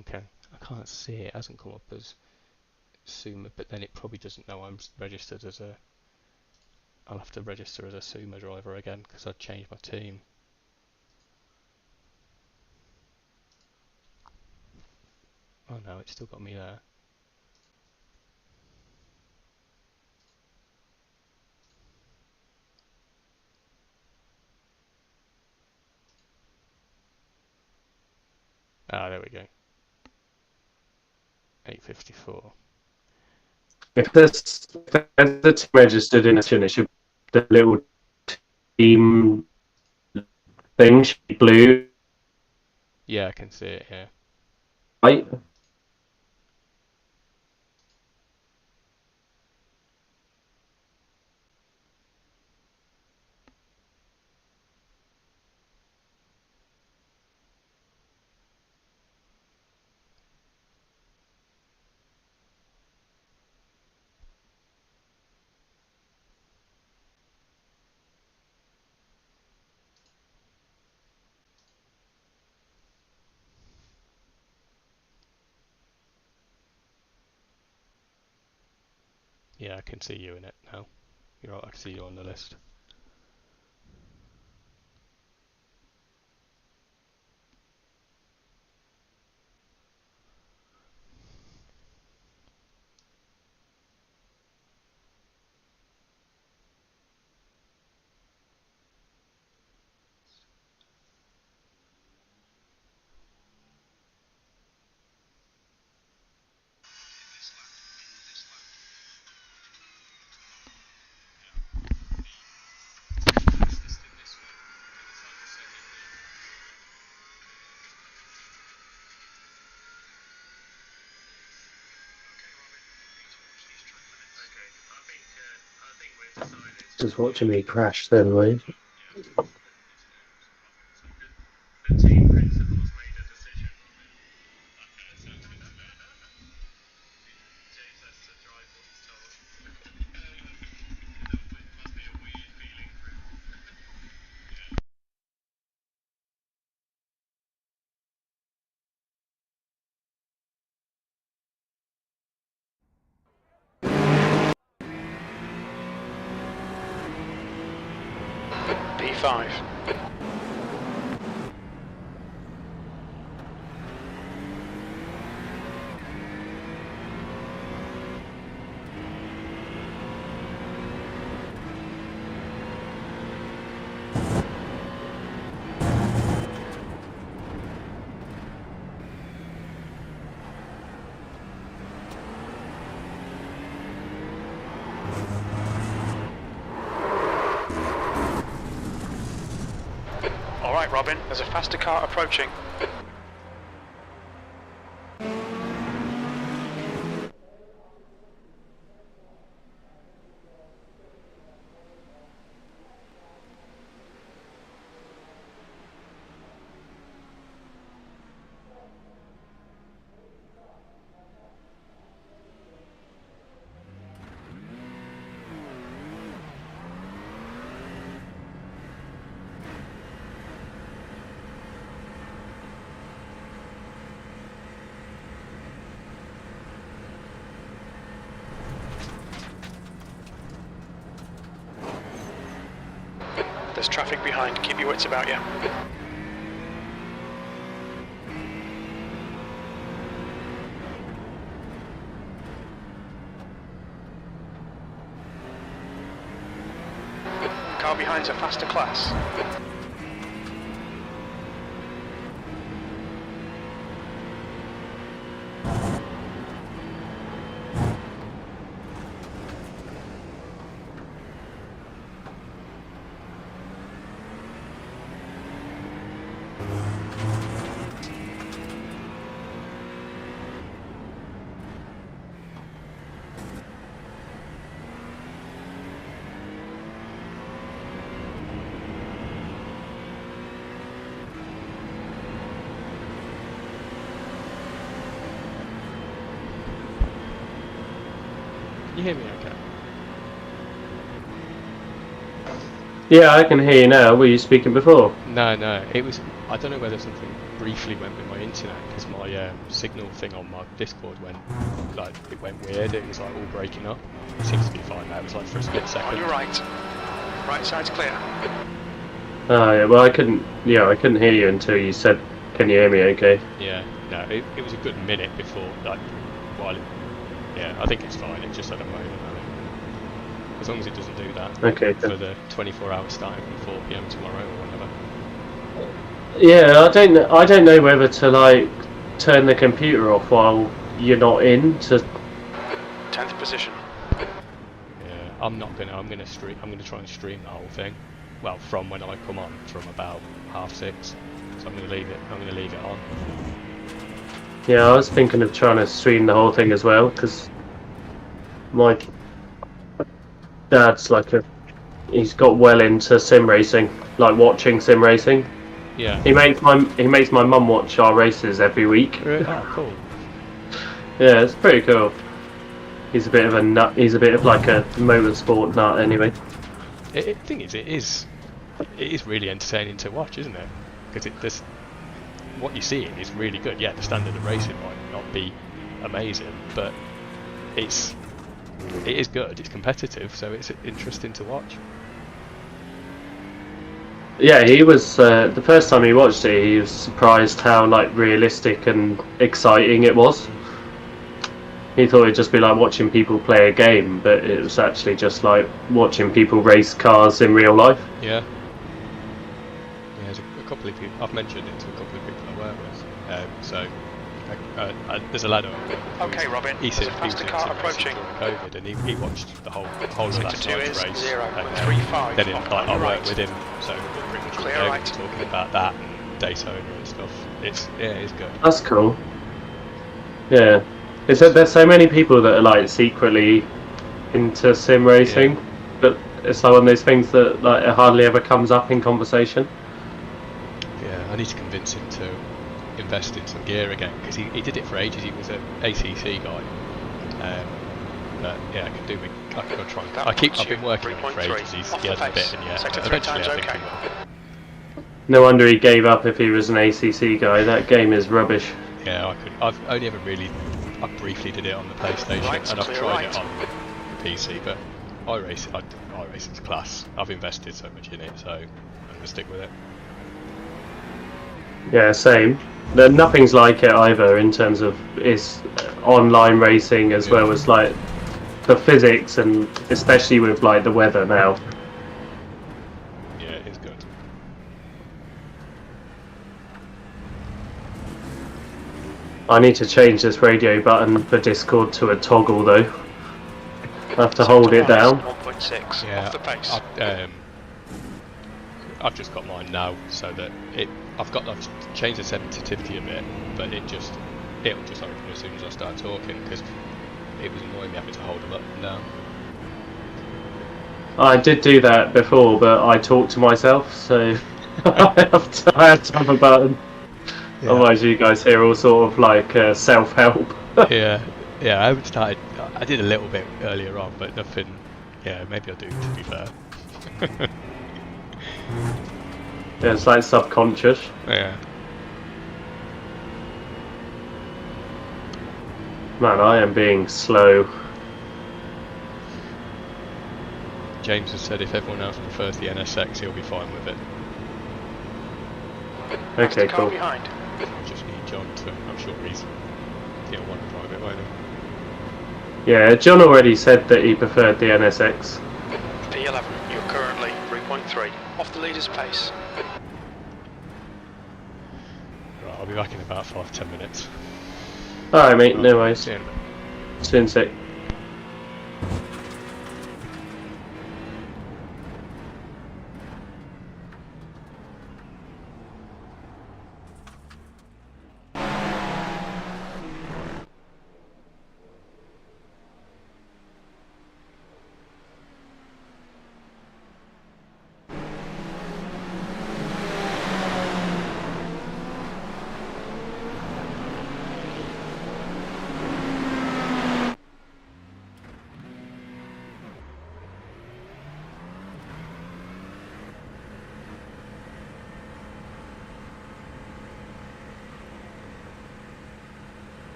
Okay. I can't see it. It hasn't come up as Suma, but then it probably doesn't know I'm registered as a. I'll have to register as a Suma driver again because I've changed my team. Oh no, it's still got me there. Ah, there we go. 8:54. If there's a team registered in a session, it should be the little team thing should be blue, Yeah, I can see it here. right? Yeah, I can see you in it now. You're right, I can see you on the list. Just watching me crash then, mate. 35. Alright Robin, there's a faster car approaching. There's traffic behind, keep your wits about you. Car behind's a faster class. You hear me okay? Yeah, I can hear you now. Were you speaking before? No, it was, I don't know whether something briefly went with my internet, because my signal thing on my Discord went weird, it was like all breaking up. It seems to be fine now, it was like for a split second. On your right. Right side's clear. Oh yeah, well I couldn't hear you until you said, can you hear me okay? Yeah, no, it was a good minute before, yeah, I think it's fine, it's just at the moment, as long as it doesn't do that. Okay. For the 24 hours starting from 4 PM tomorrow or whatever. Yeah, I don't know whether to turn the computer off while you're not in to 10th position. Yeah, I'm gonna try and stream the whole thing. Well, from when I come on, from about 6:30. So I'm gonna leave it on. Yeah, I was thinking of trying to stream the whole thing as well, because my dad's he's got well into sim racing, like watching sim racing. Yeah. He makes my mum watch our races every week. Oh, cool. Yeah, it's pretty cool. He's a bit of a nut. He's a bit of like a motorsport nut, anyway. Thing is, it is really entertaining to watch, isn't it? Because what you're seeing is really good. Yeah, the standard of racing might not be amazing, but it is good. It's competitive, so it's interesting to watch. Yeah, he was the first time he watched it. He was surprised how realistic and exciting it was. He thought it'd just be like watching people play a game, but it was actually just like watching people race cars in real life. Yeah. There's a couple of people I've mentioned it to a couple of people I work with. There's a lad over. Okay, Robin. He was faster car approaching. During COVID, and he watched the whole of last night's race. 0.35. Then I worked with him, so we pretty much Clear all right. talking about that and Daytona and stuff. It's good. That's cool. Yeah, there's so many people that are secretly into sim racing, but it's one of those things that it hardly ever comes up in conversation. Yeah, I need to convince him to invest in some gear again, because he did it for ages. He was an ACC guy, but yeah, I could go try and I've been working on it for ages. He hasn't bit, and eventually I think he will. No wonder he gave up if he was an ACC guy. That game is rubbish. Yeah, I've only ever I briefly did it on the PlayStation, and I've tried it on the PC, but iRacing's class. I've invested so much in it, so going to stick with it. Yeah, same. Nothing's like it either in terms of it's online racing as well as like the physics, and especially with like the weather now. Yeah, it is good. I need to change this radio button for Discord to a toggle though. I have to hold it down. 1.6 Yeah, off the pace. I've just got mine now, so that I've changed the sensitivity a bit, but it'll just open as soon as I start talking, because it was annoying me having to hold them up and down. I did do that before, but I talked to myself, so I have to have a button. Yeah. Otherwise, you guys hear all sort of like self-help. yeah, I haven't started. I did a little bit earlier on, but nothing. Yeah, maybe I'll do, to be fair. Yeah, it's like subconscious. Yeah. Man, I am being slow. James has said if everyone else prefers the NSX, he'll be fine with it. Okay, cool. Behind. I just need John to. I'm sure he'll want to drive it, won't he? Yeah, John already said that he preferred the NSX. P11, you're currently 3.3 off the leader's pace. Right, I'll be back in about 5-10 minutes. Alright, mate, no worries. See you in a minute. See you in a sec.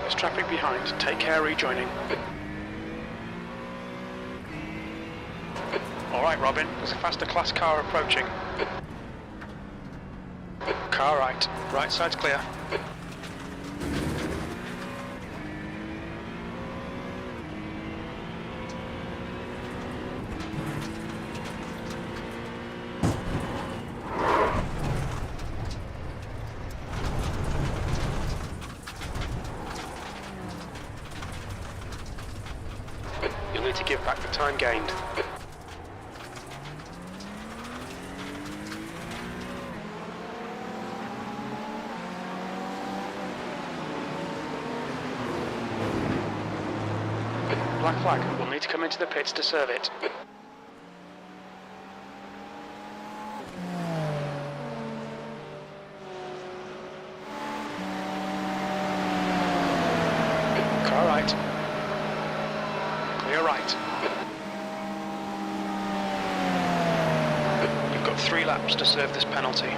There's traffic behind. Take care rejoining. Alright, Robin. There's a faster class car approaching. Car right. Right side's clear. You'll need to give back the time gained. Black flag. We'll need to come into the pits to serve it. Car right. Clear right. You've got 3 laps to serve this penalty.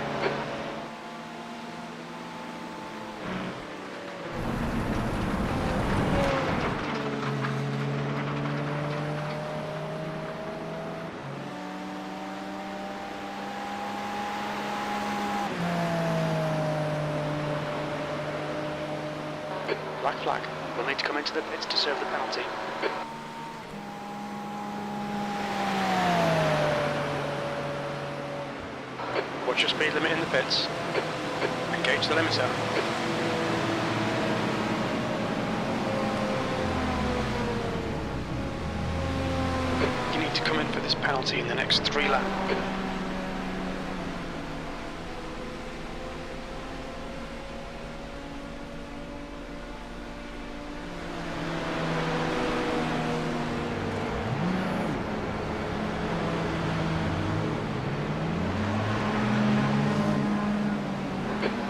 Black flag. We'll need to come into the pits to serve the penalty. Watch your speed limit in the pits. Engage the limiter. You need to come in for this penalty in the next 3 laps.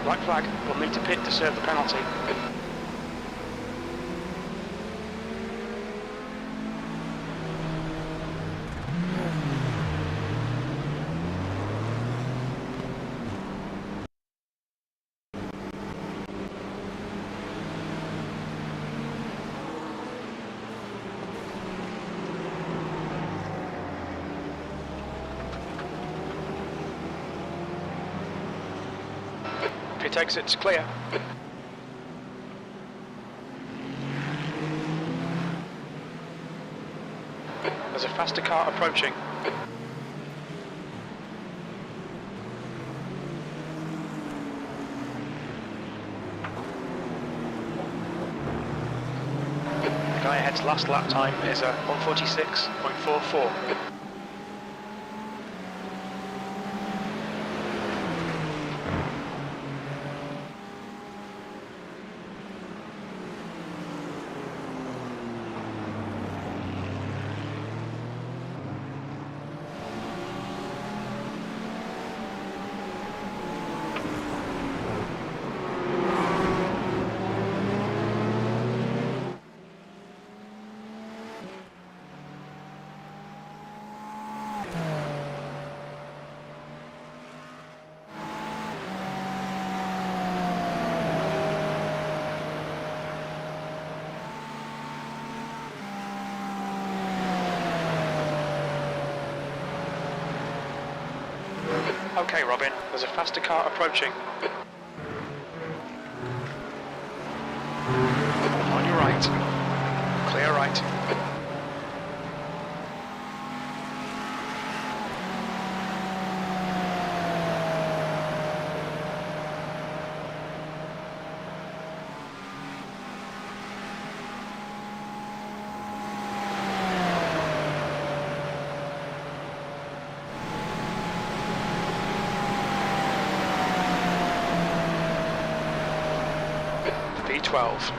Black flag. We'll need to pit to serve the penalty. Pit exit's clear. There's a faster car approaching. The guy ahead's last lap time is a 1:46.44. Okay, Robin, there's a faster car approaching. On your right. Clear right. V12.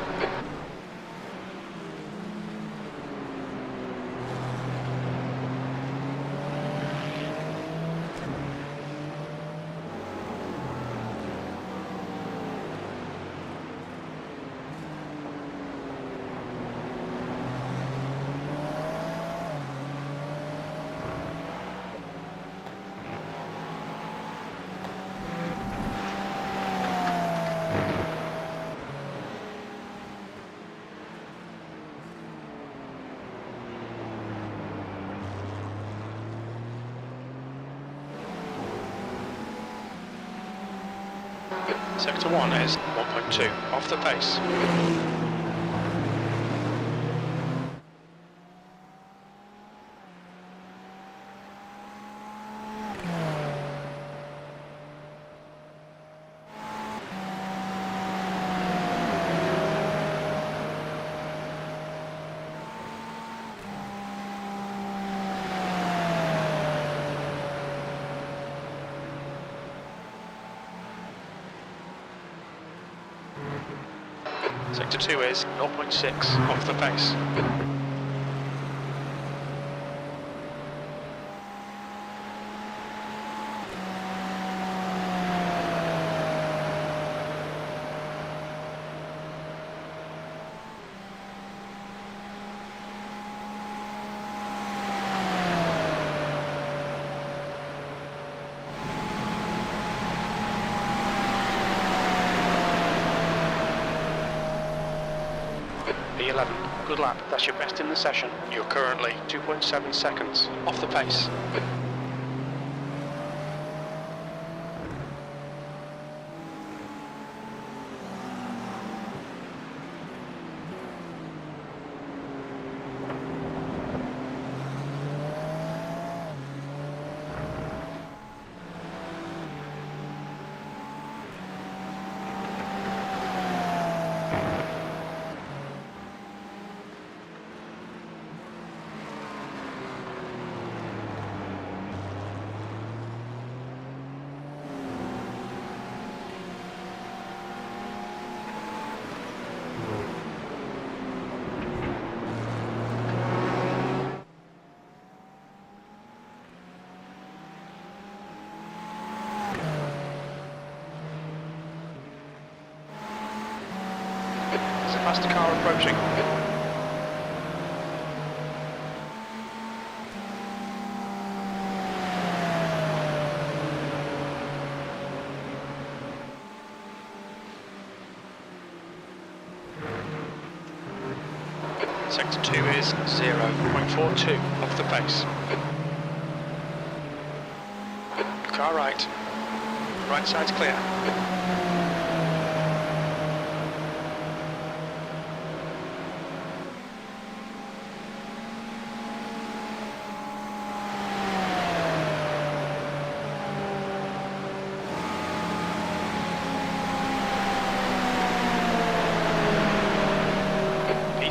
Sector 1 is 1.2 off the pace. Sector 2 is 0.6 off the pace. P11, good lap, that's your best in the session. You're currently 2.7 seconds off the pace. Faster car approaching. Sector 2 is 0.42 off the pace. Car right. Right side's clear.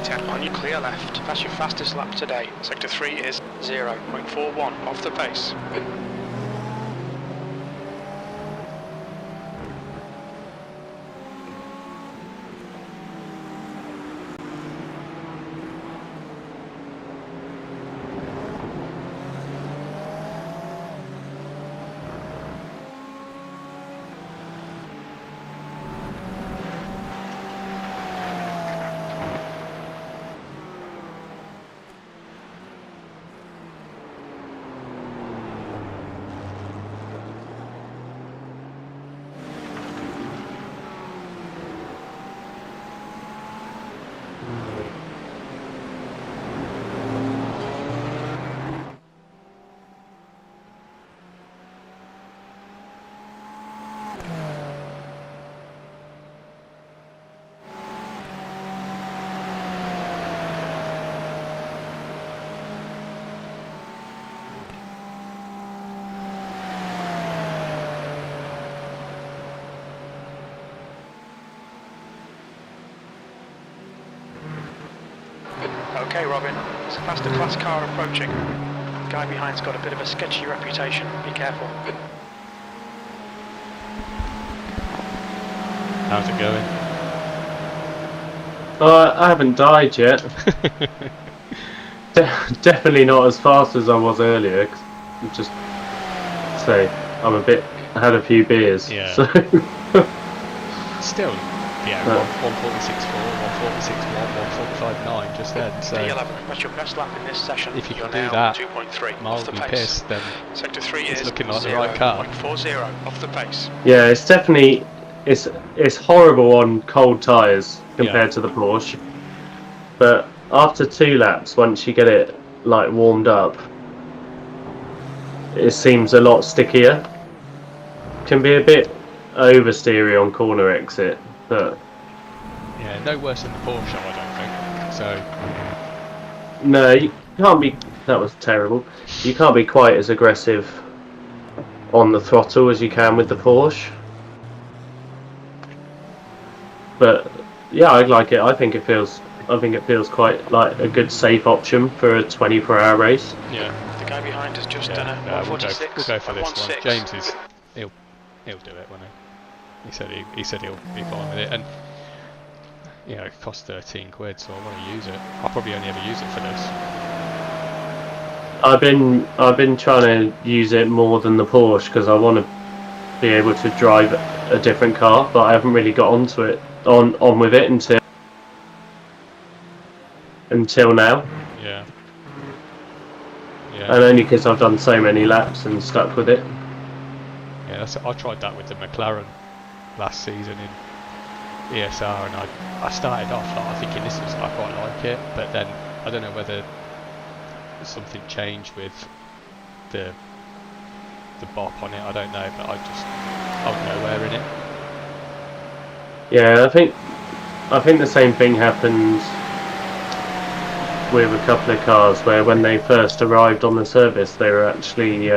10 on your clear left. That's your fastest lap today. Sector 3 is 0.41 off the pace. Okay, Robin, it's a faster class car approaching. The guy behind's got a bit of a sketchy reputation. Be careful. How's it going? I haven't died yet. Definitely not as fast as I was earlier. 'Cause just say I had a few beers. Yeah. So. Still, yeah, 146.4, 146.1, 145.9 just then. So D11, that's your best lap in this session. if you You're can do now that, 2.3 off mildly the pace. pissed, then Sector 3 it's is looking like the right car. 0.40 off the pace. Yeah, it's definitely it's horrible on cold tyres compared to the Porsche. But after 2 laps, once you get it like warmed up, it seems a lot stickier. Can be a bit oversteery on corner exit, but yeah, no worse than the Porsche, I don't think. So no, you can't be. That was terrible. You can't be quite as aggressive on the throttle as you can with the Porsche. But yeah, I like it. I think it feels quite like a good safe option for a 24-hour race. yeah, The guy behind has just done a we'll go 146. for this one. 116. James he'll do it, won't he? He said he'll be fine with it, and you know it costs 13 quid, so I want to use it. I'll probably only ever use it for this. I've been trying to use it more than the Porsche because I want to be able to drive a different car, but I haven't really got onto it on with it until now. Yeah. And only because I've done so many laps and stuck with it. Yeah, I tried that with the McLaren last season in ESR, and I started off like thinking I quite like it, but then I don't know whether something changed with the bop on it. I don't know, but I was nowhere in it. Yeah, I think the same thing happened with a couple of cars where when they first arrived on the service, they were actually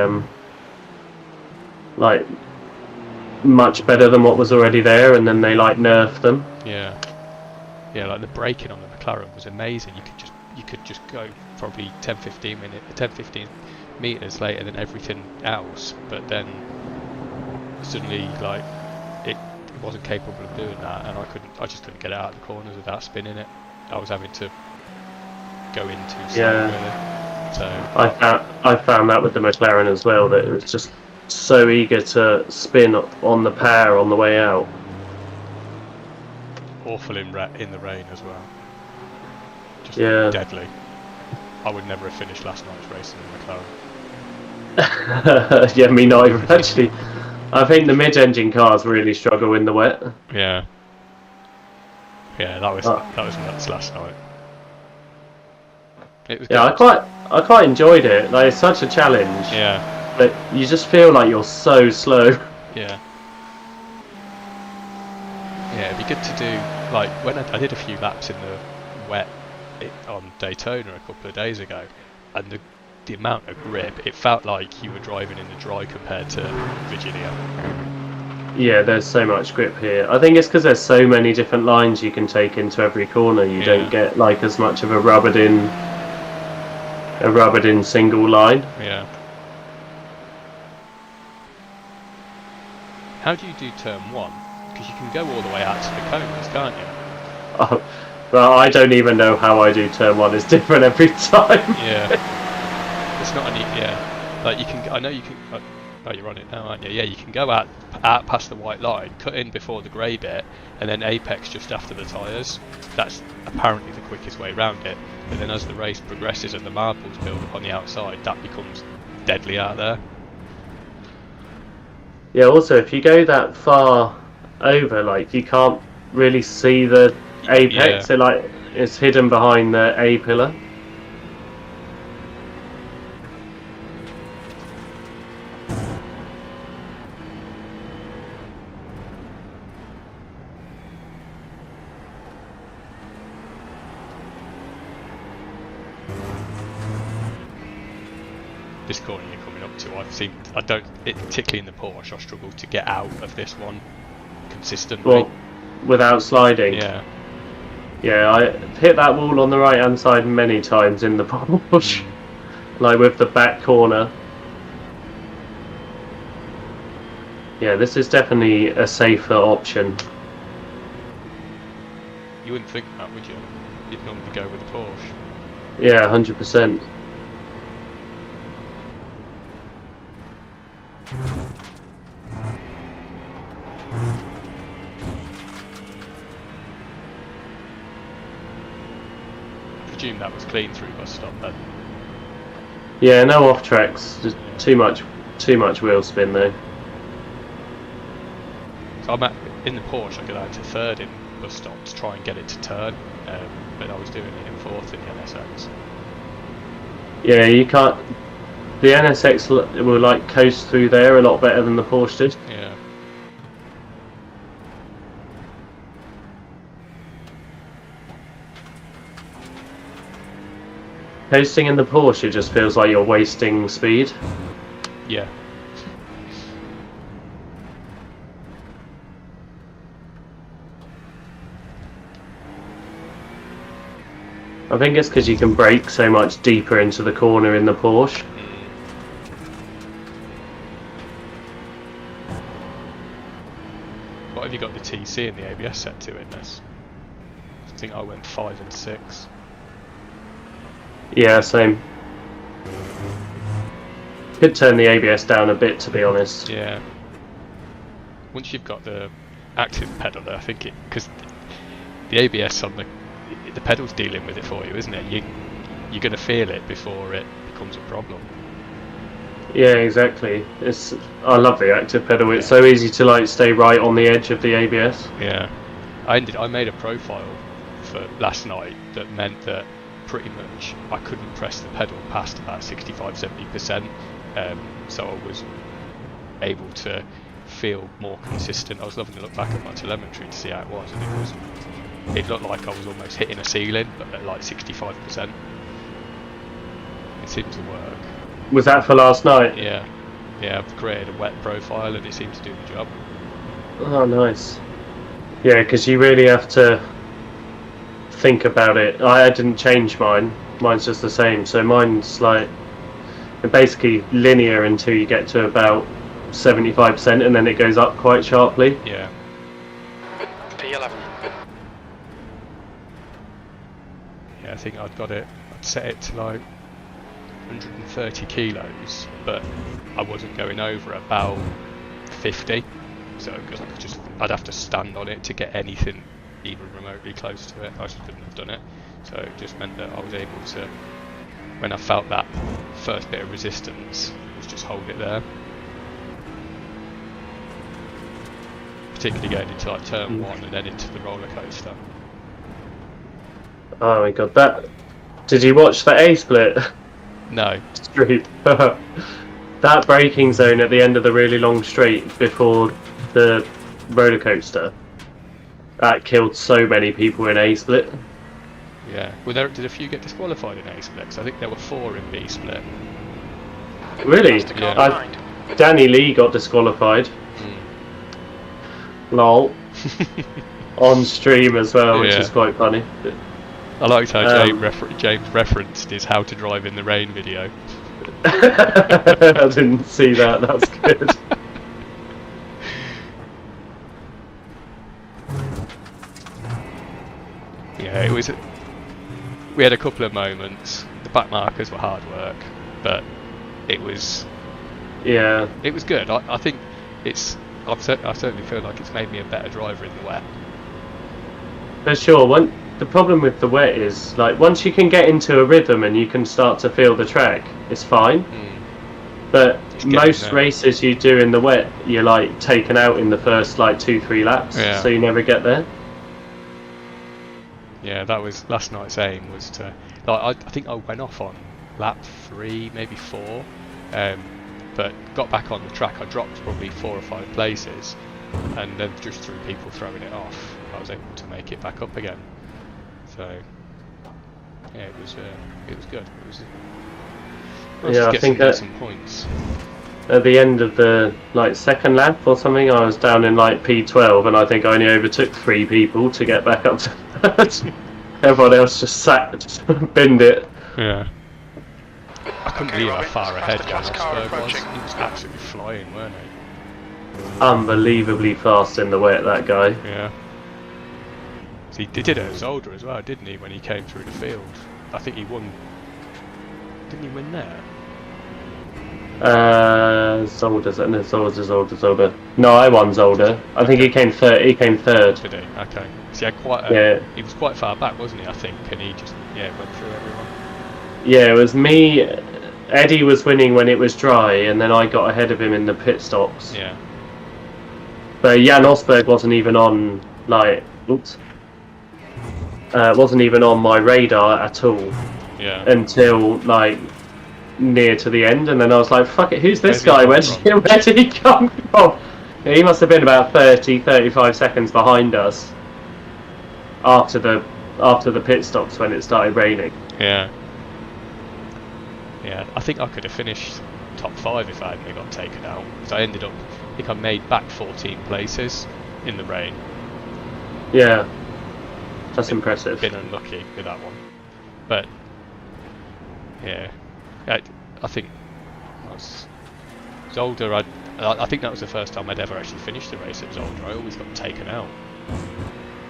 like much better than what was already there, and then they like nerfed them. Yeah, like the braking on the McLaren was amazing. You could just go probably 10-15 meters later than everything else, but then suddenly like it wasn't capable of doing that, and I just couldn't get it out of the corners without spinning it. I was having to go into slow, really. So I found that with the McLaren as well, that it was just so eager to spin on the power on the way out. awful in the rain as well. Just deadly. I would never have finished last night's race in the McLaren. Yeah, me neither. Actually, I think the mid-engine cars really struggle in the wet. Yeah, that was nuts last night. It was I quite enjoyed it. Like, it's such a challenge. Yeah. But you just feel like you're so slow. Yeah. Yeah, it'd be good to do, like, when I did a few laps in the wet on Daytona a couple of days ago, and the amount of grip, it felt like you were driving in the dry compared to Virginia. Yeah, there's so much grip here. I think it's because there's so many different lines you can take into every corner. You don't get like as much of a rubbered in single line. Yeah. How do you do turn 1? Because you can go all the way out to the cones, can't you? Oh, well, I don't even know how I do turn 1. It's different every time. Yeah. It's not any. Yeah. Like you can. I know you can. Oh, you're on it now, aren't you? Yeah, you can go out past the white line, cut in before the grey bit, and then apex just after the tyres. That's apparently the quickest way around it. But then as the race progresses and the marbles build up on the outside, that becomes deadly out there. Yeah, also, if you go that far over, like, you can't really see the apex. Yeah. It's hidden behind the A pillar. This corner you're coming up to, particularly in the Porsche, I struggle to get out of this one consistently. Well, without sliding. Yeah. Yeah, I hit that wall on the right hand side many times in the Porsche. Like with the back corner. Yeah, this is definitely a safer option. You wouldn't think that, would you? You'd normally go with a Porsche. Yeah, 100%. I presume that was clean through bus stop then. Yeah, no off tracks. Just too much wheel spin though. So in the Porsche, I go down to third in bus stop to try and get it to turn, but I was doing it in fourth in the NSX. Yeah, you can't. The NSX will like coast through there a lot better than the Porsche did. Yeah. Coasting in the Porsche, it just feels like you're wasting speed. Yeah. I think it's because you can brake so much deeper into the corner in the Porsche. What have you got the TC and the ABS set to in this? I think I went 5 and 6. Yeah, same. Could turn the ABS down a bit, to be honest. Yeah. Once you've got the active pedal there, I think because the ABS on the pedal's dealing with it for you, isn't it? You're going to feel it before it becomes a problem. Yeah, exactly. I love the active pedal. It's so easy to like stay right on the edge of the ABS. Yeah. I made a profile for last night that meant that pretty much I couldn't press the pedal past about 65-70%, so I was able to feel more consistent. I was loving to look back at my telemetry to see how it was, and it looked like I was almost hitting a ceiling, but at like 65%. It seemed to work. Was that for last night? Yeah, I've created a wet profile and it seemed to do the job. Oh, nice. Yeah, because you really have to think about it. I didn't change mine. Mine's just the same. So mine's like basically linear until you get to about 75%, and then it goes up quite sharply. Yeah. P11. Yeah, I think I'd set it to like 130 kilos, but I wasn't going over about 50. So because I'd have to stand on it to get anything even remotely close to it. I just couldn't have done it. So it just meant that I was able to, when I felt that first bit of resistance, was just hold it there. Particularly going into like turn 1 and then into the roller coaster. Oh my god, did you watch the A split? No. Street. That braking zone at the end of the really long straight before the roller coaster, that killed so many people in A split. Yeah. Did a few get disqualified in A split? 'Cause I think there were 4 in B split. Really? Yeah. Danny Lee got disqualified. Lol. On stream as well, which Yeah. is quite funny. I liked how James referenced his How to Drive in the Rain video. I didn't see that. That's good. Yeah, it was. We had a couple of moments. The back markers were hard work, but it was. Yeah. It was good. I think it's. I certainly feel like it's made me a better driver in the wet. For sure. The problem with the wet is, like, once you can get into a rhythm and you can start to feel the track, it's fine. But most races you do in the wet, you're like taken out in the first like 2-3 laps, so you never get there. Yeah, that was last night's aim, was to. Like, I think I went off on lap 3, maybe 4, but got back on the track. I dropped probably 4 or 5 places, and then just through people throwing it off, I was able to make it back up again. So yeah, it was good. It was nice to I get think some points. At the end of the like second lap or something, I was down in like P12, and I think I only overtook 3 people to get back up to third. Everyone else just binned it. Yeah. I couldn't believe how far ahead Jan Rosberg was. He was absolutely flying, weren't he? Unbelievably fast in the wet, that guy. Yeah. So he did it at Zolder as well, didn't he, when he came through the field? I think he won. Didn't he win there? Zolder. No, I won Zolder. I think he came third. He came third. Did he? Okay. So he had quite he was quite far back, wasn't he, I think, and he just went through everyone. Yeah, it was me. Eddie was winning when it was dry, and then I got ahead of him in the pit stops. Yeah. But Jan Rosberg wasn't even on wasn't even on my radar at all. Yeah. Until like near to the end, and then I was like, fuck it, who's this guy? Where did he come from? Yeah, he must have been about 30-35 seconds behind us after the pit stops when it started raining. Yeah. Yeah, I think I could have finished top 5 if I hadn't got taken out. So I think I made back 14 places in the rain. Yeah, that's impressive. Been unlucky with that one, but yeah, I think Zolder. I think that was the first time I'd ever actually finished the race at Zolder. I always got taken out.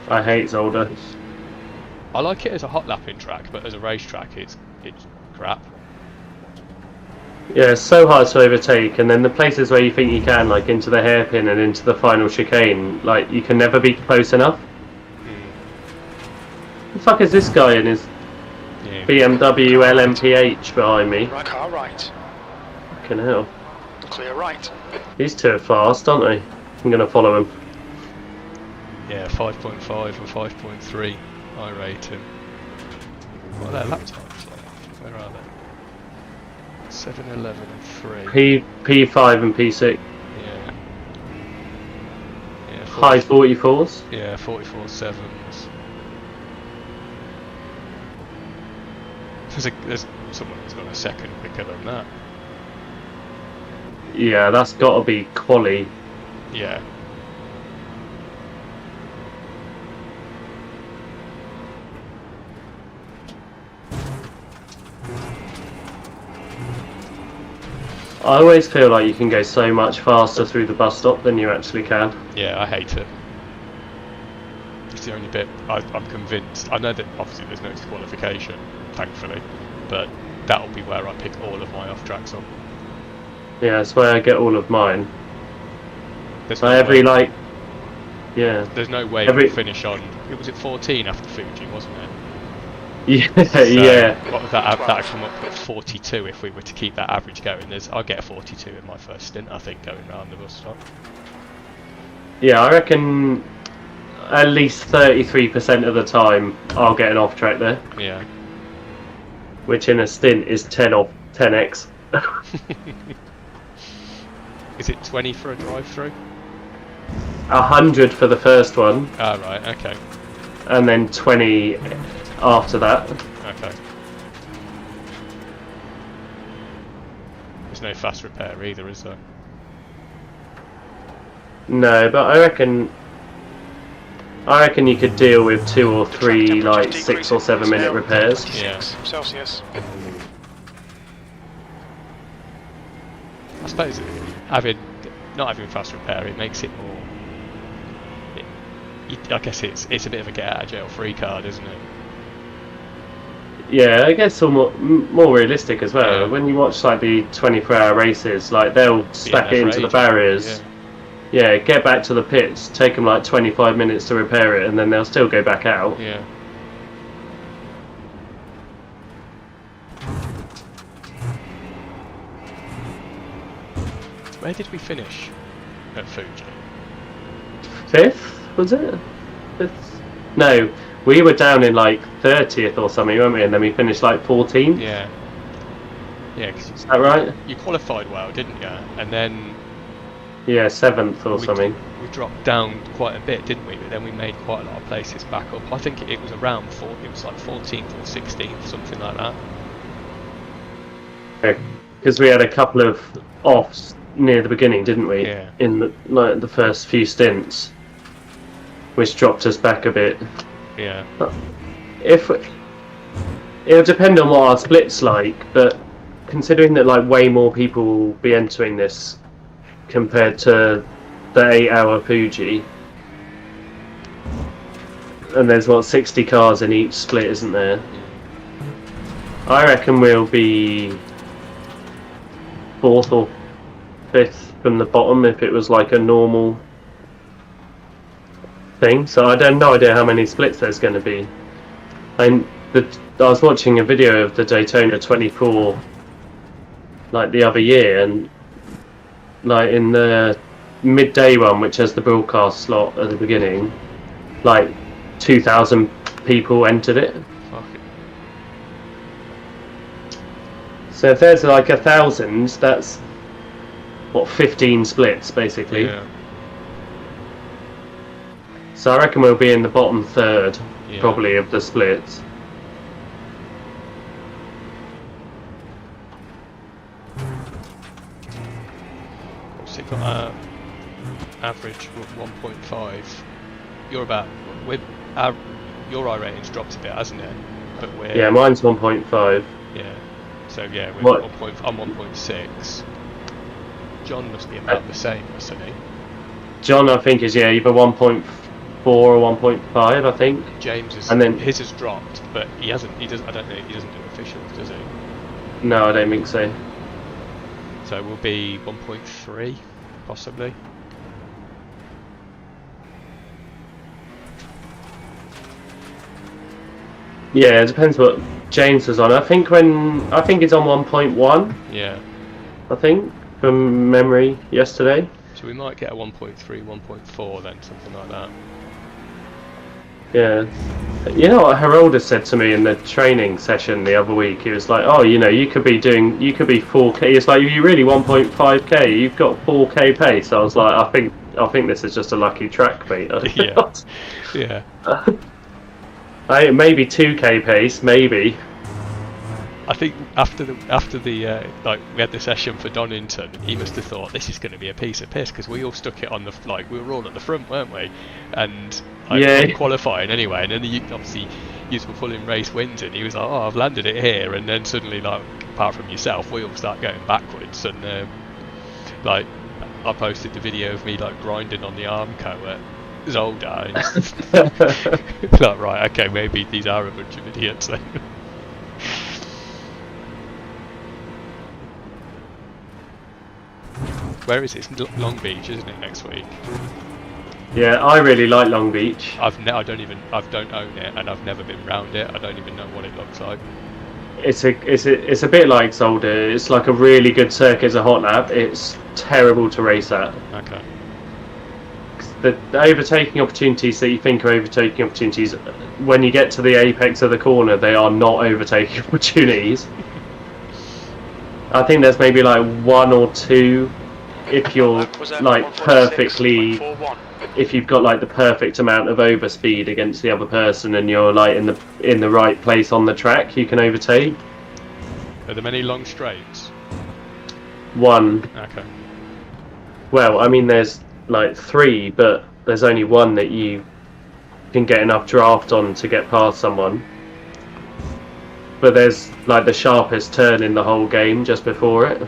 I hate Zolder. I like it as a hot lapping track, but as a racetrack, it's crap. Yeah, it's so hard to overtake, and then the places where you think you can, like into the hairpin and into the final chicane, like you can never be close enough. The fuck is this guy in his BMW LMPH behind me? Right car right. Fucking hell. Clear right. These two are fast, aren't they? I'm gonna follow him. Yeah, 5.5 and 5.3 I rate him. What are their lap times like? Where are they? 7, 11 and 3. P5 and P6. Yeah. Yeah. High 44s. Yeah, 44.7s. There's someone who's got a second quicker than that. Yeah, that's got to be quali. Yeah. I always feel like you can go so much faster through the bus stop than you actually can. Yeah, I hate it. It's the only bit I'm convinced. I know that obviously there's no disqualification, thankfully, but that'll be where I pick all of my off tracks on. Yeah, that's where I get all of mine. There's no There's no way we'll finish on. It was at 14 after Fuji, wasn't it? Yeah, so yeah. What would that come up at 42 if we were to keep that average going? I'll get a 42 in my first stint, I think, going round the bus stop. Yeah, I reckon at least 33% of the time I'll get an off track there. Yeah. Which in a stint is 10x. Is it 20 for a drive-through? 100 for the first one. Ah, right, okay. And then 20 after that. Okay. There's no fast repair either, is there? No, but I reckon I reckon you could deal with 2 or The track 3 temperature like is 6 or 7 decreasing. minute It's now repairs. 26 Celsius. I suppose not having fast repair, it makes it more. I guess it's a bit of a get out of jail free card, isn't it? Yeah, I guess more realistic as well. Yeah. When you watch like the 24-hour races, like they'll stack it into the barriers. Yeah, get back to the pits, take them like 25 minutes to repair it, and then they'll still go back out. Yeah. Where did we finish at Fuji? 5th, was it? 5th? No, we were down in like 30th or something, weren't we? And then we finished like 14th. Yeah. Yeah, cause Is that right? you qualified well, didn't you? And then Yeah, 7th or something. we dropped down quite a bit, didn't we? But then we made quite a lot of places back up. I think it was around it was like 14th or 16th, something like that. Because we had a couple of offs near the beginning, didn't we? Yeah. In the first few stints, which dropped us back a bit. Yeah. It'll depend on what our split's like, but considering that like way more people will be entering this compared to the 8-hour Fuji, and there's 60 cars in each split, isn't there? I reckon we'll be 4th or 5th from the bottom if it was like a normal thing. So I don't no idea how many splits there's going to be. I was watching a video of the Daytona 24 like the other year, and like in the midday one, which has the broadcast slot at the beginning, like 2,000 people entered it. Fuck it. So if there's like 1,000, that's 15 splits basically. Yeah. So I reckon we'll be in the bottom third, Yeah. probably, of the splits. What's it got? Average 1.5. You're about. Your I rating's dropped a bit, hasn't it? But we're. Yeah, mine's 1.5. Yeah. So yeah, we're What? I'm 1.6. John must be about the same, mustn't he? John, I think, is either 1.4 or 1.5, I think. James is. And then- his has dropped, but he hasn't. He doesn't. I don't think he doesn't do officials, does he? No, I don't think so. So we'll be 1.3, possibly. Yeah, it depends what James was on. I think it's on 1.1. Yeah. I think from memory yesterday. So we might get a 1.3, 1.4 then, something like that. Yeah. You know what Harolda said to me in the training session the other week? He was like, "Oh, you could be 4K." It's like, if you really 1.5K, you've got 4K pace. I was like, I think this is just a lucky track, mate. Yeah. Yeah. Maybe 2K pace, maybe. I think after the like we had the session for Donington, he must have thought this is going to be a piece of piss because we all stuck it on the we were all at the front, weren't we? And qualifying anyway, and then obviously you were pulling race wins, and he was like, "Oh, I've landed it here," and then suddenly, like, apart from yourself, we all start going backwards, and like I posted the video of me like grinding on the Armco at Zolda, and like, right, okay, maybe these are a bunch of idiots then. Where is it? It's Long Beach, isn't it, next week? Yeah, I really like Long Beach. I don't own it, and I've never been round it. I don't even know what it looks like. It's a bit like Zolder. It's like a really good circuit as a hot lap. It's terrible to race at. Okay. The overtaking opportunities that you think are overtaking opportunities, when you get to the apex of the corner, they are not overtaking opportunities. I think there's maybe like 1 or 2 if you're like perfectly, if you've got like the perfect amount of overspeed against the other person and you're like in the right place on the track, you can overtake. Are there many long straights? 1. Okay. Well, I mean, there's like 3, but there's only 1 that you can get enough draft on to get past someone. But there's like the sharpest turn in the whole game just before it.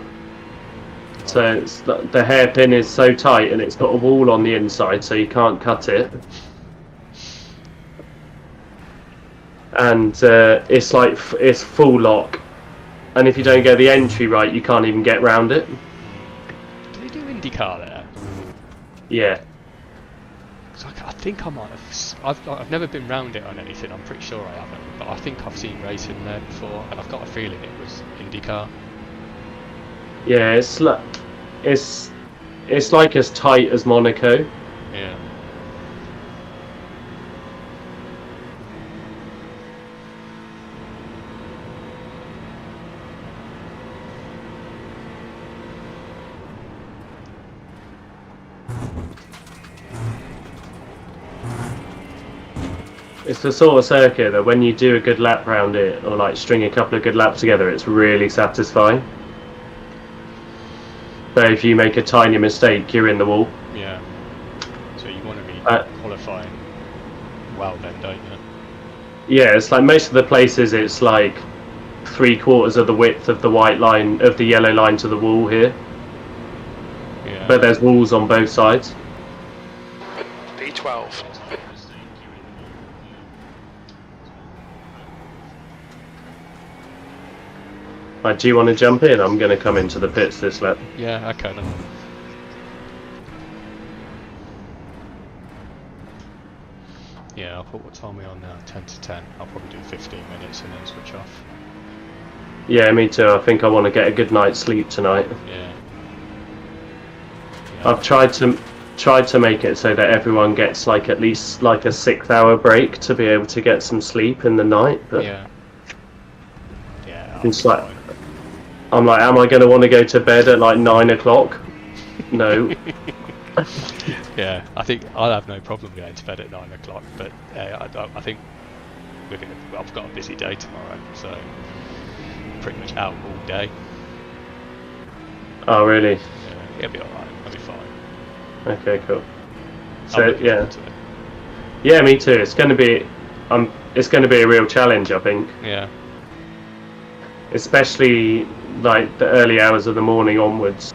So it's, the hairpin is so tight and it's got a wall on the inside, so you can't cut it. And it's like it's full lock, and if you don't get the entry right, you can't even get round it. Do they do IndyCar there? Yeah. I think I might have. I've never been round it on anything. I'm pretty sure I haven't, but I think I've seen racing there before, and I've got a feeling it was IndyCar. Yeah, it's like as tight as Monaco. Yeah. It's the sort of circuit that when you do a good lap round it, or like string a couple of good laps together, it's really satisfying. But if you make a tiny mistake, you're in the wall. Yeah. So you want to be qualifying well then, don't you? Yeah, it's like most of the places it's like 3/4 of the width of the white line, of the yellow line to the wall here. Yeah. But there's walls on both sides. P12. Like, do you want to jump in? I'm going to come into the pits this lap. Yeah, okay then. Yeah, I'll put what time we're on now, 10 to 10. I'll probably do 15 minutes and then switch off. Yeah, me too. I think I want to get a good night's sleep tonight. Yeah. I've tried to make it so that everyone gets like at least like a 6-hour break to be able to get some sleep in the night. But yeah. It's like, I'm like, am I going to want to go to bed at like 9 o'clock? No. Yeah, I think I'll have no problem going to bed at 9 o'clock, but I think I've got a busy day tomorrow, so pretty much out all day. Oh, really? Yeah, it'll be alright, I'll be fine. Okay, cool. So, yeah. To it. Yeah, me too. It's going to be a real challenge, I think. Yeah. Especially like the early hours of the morning onwards.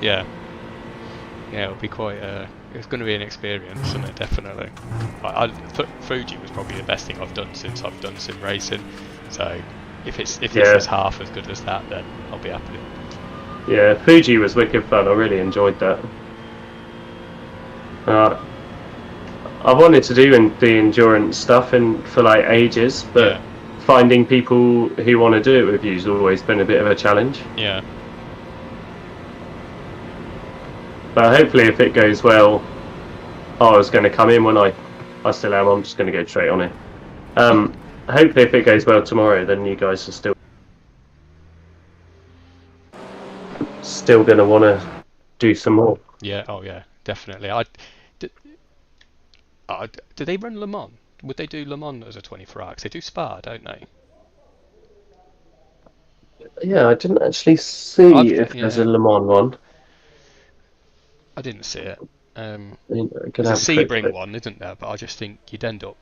Yeah. Yeah, it'll be quite. It's going to be an experience, isn't it? Definitely. Fuji was probably the best thing I've done since I've done sim racing. So if it's just half as good as that, then I'll be happy. Yeah, Fuji was wicked fun. I really enjoyed that. I've wanted to do the endurance stuff for like ages, but finding people who want to do it with you has always been a bit of a challenge. Yeah. But hopefully if it goes well, I was going to come in when I still am, I'm just going to go straight on it. Hopefully if it goes well tomorrow, then you guys are still going to want to do some more. Yeah, oh yeah, definitely. Do they run Le Mans? Would they do Le Mans as a 24 hours? They do Spa, don't they? Yeah, I didn't actually see if there's a Le Mans one. I didn't see it. There's a Sebring one, isn't there? But I just think you'd end up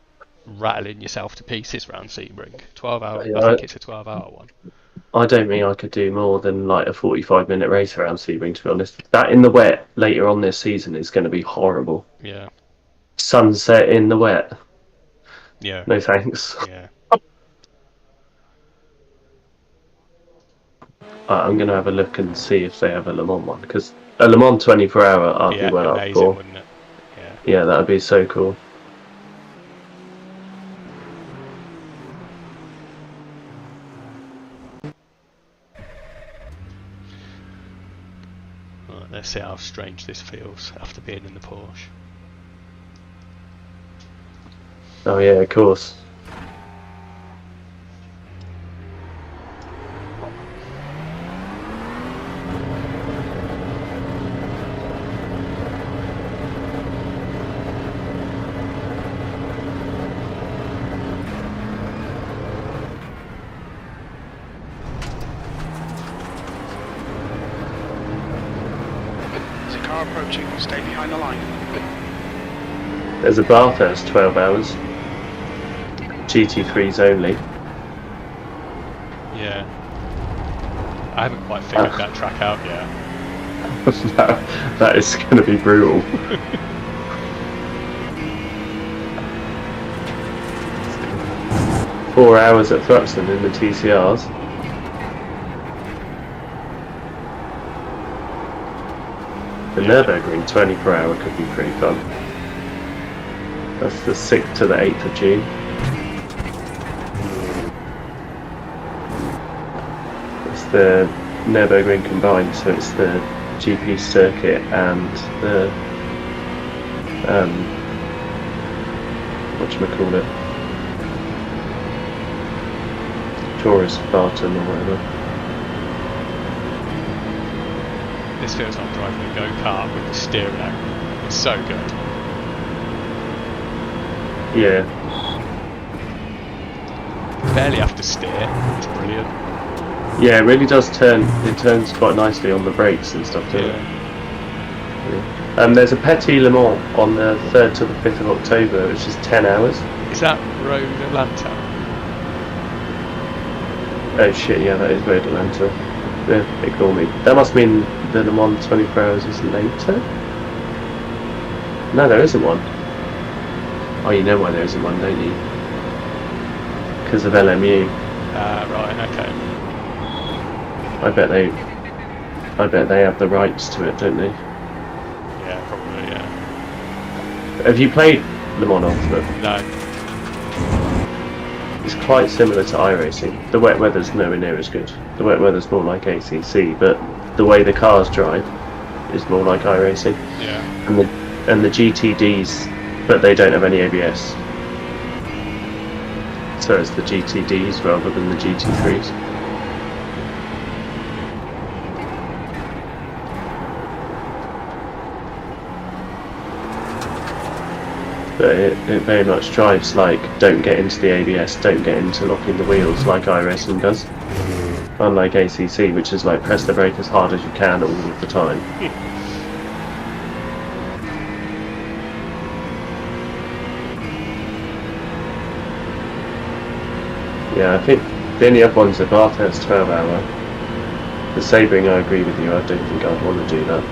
rattling yourself to pieces around Sebring. 12 hour. Yeah, I think it's a 12-hour one. I don't think I could do more than like a 45-minute race around Sebring, to be honest. That in the wet later on this season is going to be horrible. Yeah. Sunset in the wet. Yeah. No thanks. Yeah. I'm going to have a look and see if they have a Le Mans one, because a Le Mans 24-hour I'd be well up for. Wouldn't it? Yeah, that would be so cool. Right, let's see how strange this feels after being in the Porsche. Oh yeah, of course. Approaching, stay behind the line. There's a Bathurst 12 hours. GT3s only. Yeah. I haven't quite figured that track out yet. that is going to be brutal. 4 hours at Thruxton in the TCRs. The Nürburgring 20 per hour could be pretty fun. That's the 6th to the 8th of June. It's the Nürburgring combined, so it's the GP circuit and the whatchamacallit, Taurus Barton or whatever. This feels like driving a go-kart with the steering angle. It's so good. Yeah. Barely have to steer. It's brilliant. Yeah, it really does turn. It turns quite nicely on the brakes and stuff, doesn't it? Yeah. There's a Petit Le Mans on the 3rd to the 5th of October, which is 10 hours. Is that Road Atlanta? Oh shit, yeah, that is Road Atlanta. Yeah, ignore me. That must mean the Le Mans 24 hours is later? No, there isn't one. Oh, you know why there isn't one, don't you? Because of LMU. Right, okay. I bet they have the rights to it, don't they? Yeah, probably, yeah. Have you played Le Mans Ultimate? No. It's quite similar to iRacing. The wet weather's nowhere near as good. The wet weather's more like ACC, but the way the cars drive is more like iRacing. Yeah. And the GTDs, but they don't have any ABS. So it's the GTDs rather than the GT3s. But it very much drives like don't get into the ABS, don't get into locking the wheels like iRacing does. Unlike ACC, which is like press the brake as hard as you can all of the time. Yeah, I think the only other one's the Bathurst 12 hour. The Sebring, I agree with you, I don't think I'd want to do that.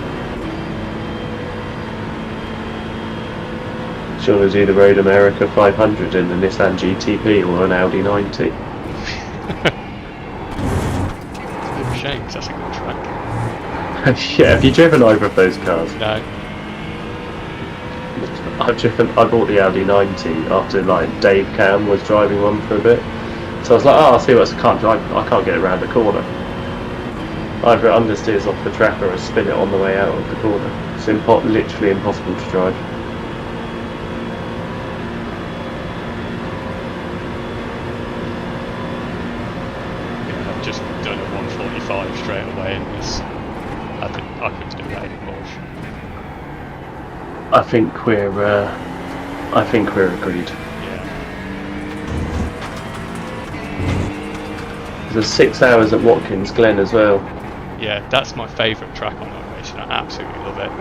Do you want to do the Road America 500 in the Nissan GTP or an Audi 90? It's a bit of a shame because that's a good track. Yeah, have you driven either of those cars? No. I bought the Audi 90 after like Dave Cam was driving one for a bit. So I was like, oh, I'll see what I can't get around the corner. Either it understeers off the track or I spin it on the way out of the corner. It's literally impossible to drive. I've just done a 145 straight away in this. I couldn't do that in Porsche. I think we're agreed. Yeah. There's 6 hours at Watkins Glen as well. Yeah, that's my favourite track on iRacing. I absolutely love it.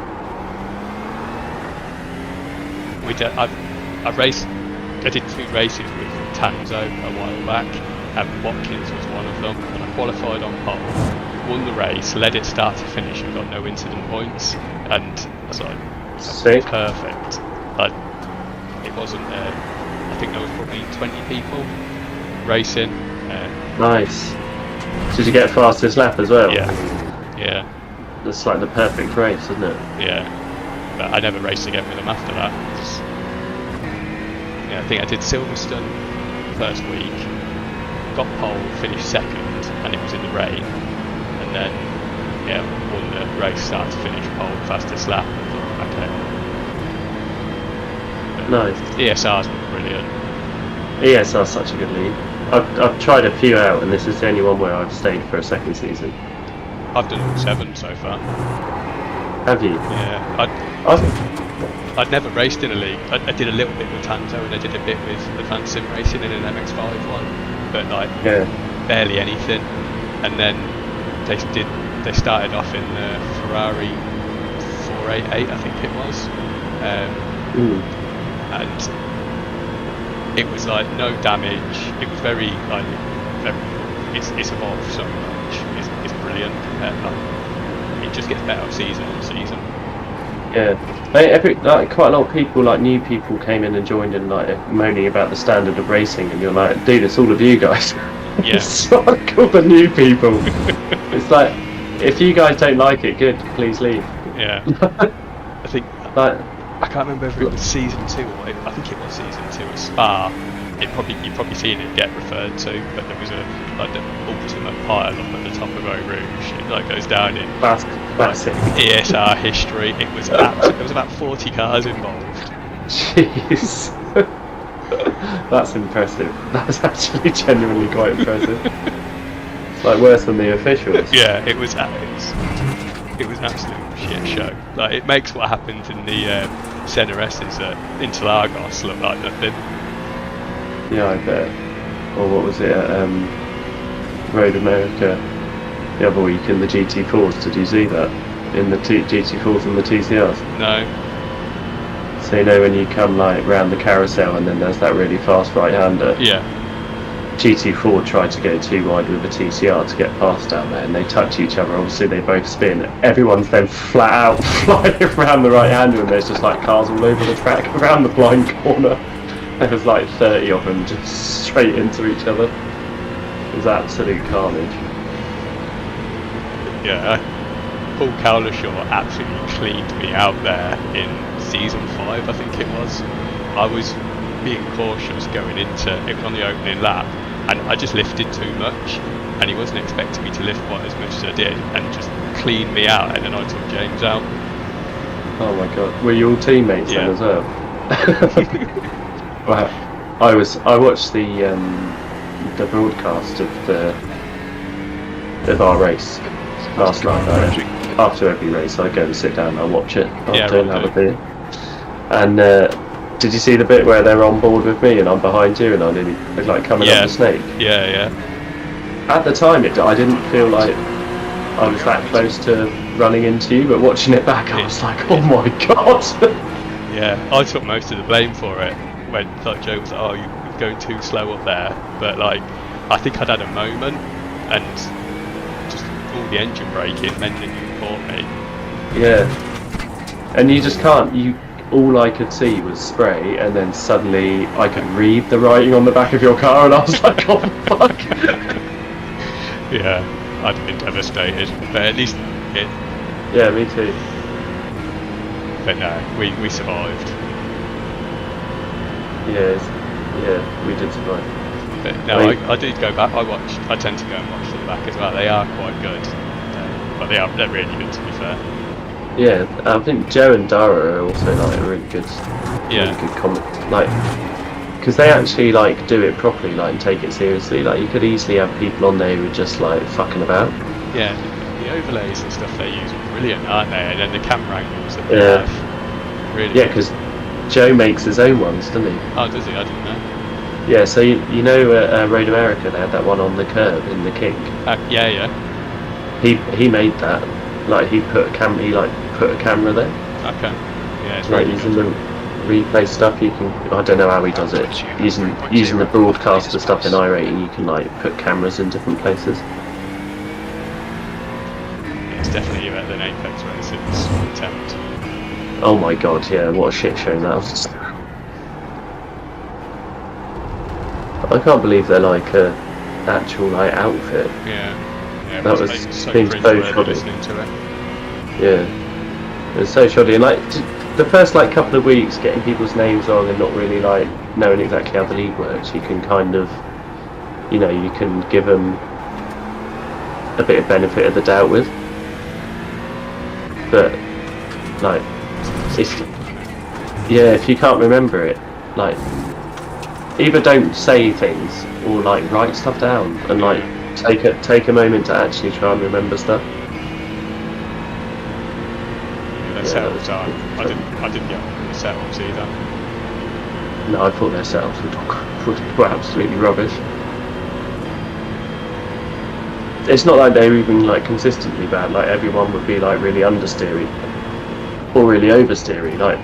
I did 2 races with Tanzo a while back, and Watkins was one of them. And I qualified on pole, won the race, led it start to finish, and got no incident points. And I was like, Sick. perfect. But it wasn't. I think there was probably 20 people racing. Nice. Did you get fastest lap as well? Yeah. That's like the perfect race, isn't it? Yeah. But I never raced again with them after that. I think I did Silverstone first week, got pole, finished second, and it was in the rain. And then, won the race start to finish, pole, fastest lap. I thought, okay. Nice. ESR's been brilliant. ESR's such a good league. I've tried a few out, and this is the only one where I've stayed for a second season. I've done all 7 so far. Have you? Yeah. I'd never raced in a league. I did a little bit with Tanto, and I did a bit with Advanced Sim Racing in an MX-5 one, but like barely anything. And then they started off in the Ferrari 488, I think it was. and it was like no damage. It was very like it's evolved so much. It's brilliant. It just gets better season on season. Yeah, quite a lot of people, like new people, came in and joined in, like moaning about the standard of racing, and you're like, dude, it's all of you guys. Yeah. It's like all the new people. It's like, if you guys don't like it, good, please leave. Yeah. I think like, I can't remember if it was season 2 or I think it was season 2 at Spa. You've probably seen it get referred to, but there was the ultimate pile-up at the top of Eau Rouge. It like goes down in classic ESR history. It was there was about 40 cars involved. Jeez. That's impressive. That's actually genuinely quite impressive. It's like worse than the officials. Yeah, it was an absolute shit show. Like, it makes what happens in the CNRS's at Interlagos look like nothing. Yeah, I bet. Or what was it at Road America the other week in the GT4s? Did you see that? In the GT4s and the TCRs? No. So you know when you come like round the carousel and then there's that really fast right-hander? Yeah. GT4 tried to go too wide with the TCR to get past down there, and they touch each other. Obviously they both spin. Everyone's then flat out flying around the right-hander, and there's just like cars all over the track around the blind corner. There was like 30 of them just straight into each other. It was absolute carnage. Yeah, Paul Cowlishaw absolutely cleaned me out there in season 5, I think it was. I was being cautious going into it on the opening lap, and I just lifted too much, and he wasn't expecting me to lift quite as much as I did, and just cleaned me out, and then I took James out. Oh my god, were you all teammates then as well? Well, I watched the broadcast of our race last night. After every race, I go and sit down and I watch it after and have a beer. And did you see the bit where they're on board with me and I'm behind you and I nearly like coming up the snake? Yeah. At the time, I didn't feel like I was that close to running into you, but watching it back, I was like, oh my god. Yeah, I took most of the blame for it when like Joe was like, oh, you're going too slow up there. But like, I think I'd had a moment and just all the engine braking meant that you caught me. Yeah, and you just can't. All I could see was spray, and then suddenly I could read the writing on the back of your car, and I was like, oh fuck. Yeah, I'd been devastated, but at least it. Yeah, me too. But no, we survived. Yeah, we did survive. But no, I did go back. I tend to go and watch to the back as well. They are quite good, but they're really good, to be fair. Yeah, I think Joe and Dara are also like really good. Yeah. Really good comment, like, because they actually like do it properly, like, and take it seriously. Like, you could easily have people on there who are just like fucking about. Yeah, the overlays and stuff they use are brilliant, aren't they? And then the camera angles that they have. Really. Yeah, because Joe makes his own ones, doesn't he? Oh, does he? I didn't know. Yeah, so you know Road America, they had that one on the curb in the King. Yeah. He made that. Like, he put a camera there. Okay. Yeah, it's like really using good. the replay stuff. You can, I don't know how he does it. Using the broadcaster stuff in iRating, you can like put cameras in different places. Yeah, it's definitely better than Apex Racing's attempt. Oh my god, yeah, what a shit show that was. I can't believe they're like a actual like outfit. Yeah. That was so seems so shoddy. listening to it. Yeah, it was so shoddy. And like the first like couple of weeks, getting people's names wrong and not really like knowing exactly how the league works, you can kind of, you know, you can give them a bit of benefit of the doubt with. But like, if you can't remember it, like, either don't say things or like write stuff down and like take a moment to actually try and remember stuff. Yeah, their setups are. I didn't get on with the setups either. No, I thought their setups were absolutely rubbish. It's not like they were even like consistently bad. Like, everyone would be like really understeery or really oversteery. Like,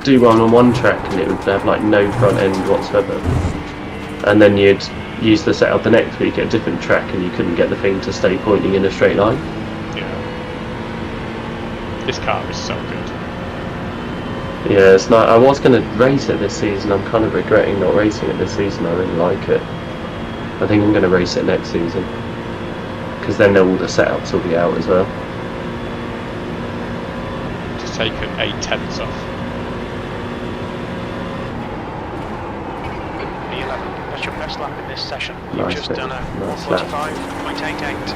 do one on one track and it would have like no front end whatsoever, and then you'd use the setup the next week at a different track and you couldn't get the thing to stay pointing in a straight line. Yeah. This car is so good. Yeah, it's not. I was going to race it this season. I'm kind of regretting not racing it this season. I really like it. I think I'm going to race it next season, because then all the setups will be out as well. Just taken 8/10 off. P11, that's your best lap in this session. You've Nice, just mate. done a Nice 145.88.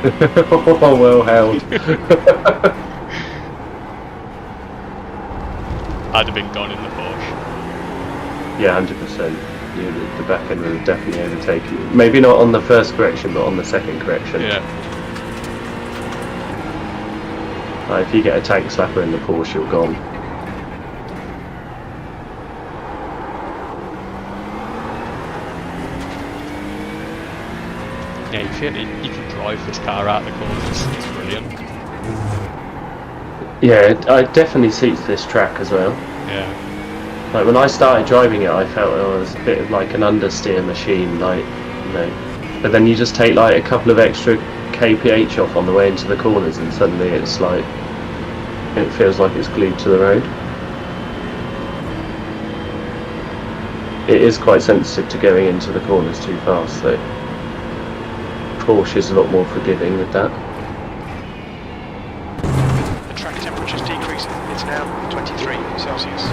Oh, well held. I'd have been gone in the Porsche. Yeah, 100%. The back end would have definitely overtaken you. Maybe not on the first correction, but on the second correction. Yeah. If you get a tank slapper in the Porsche, you're gone. Yeah, you can drive this car out the corners. It's brilliant. Yeah, it definitely suits this track as well. Yeah. Like when I started driving it, I felt it was a bit of like an understeer machine, like, you know. But then you just take like a couple of extra kph off on the way into the corners, and suddenly it's like, it feels like it's glued to the road. It is quite sensitive to going into the corners too fast, though. Porsche is a lot more forgiving with that. The track temperature's decreasing. It's now 23 Celsius.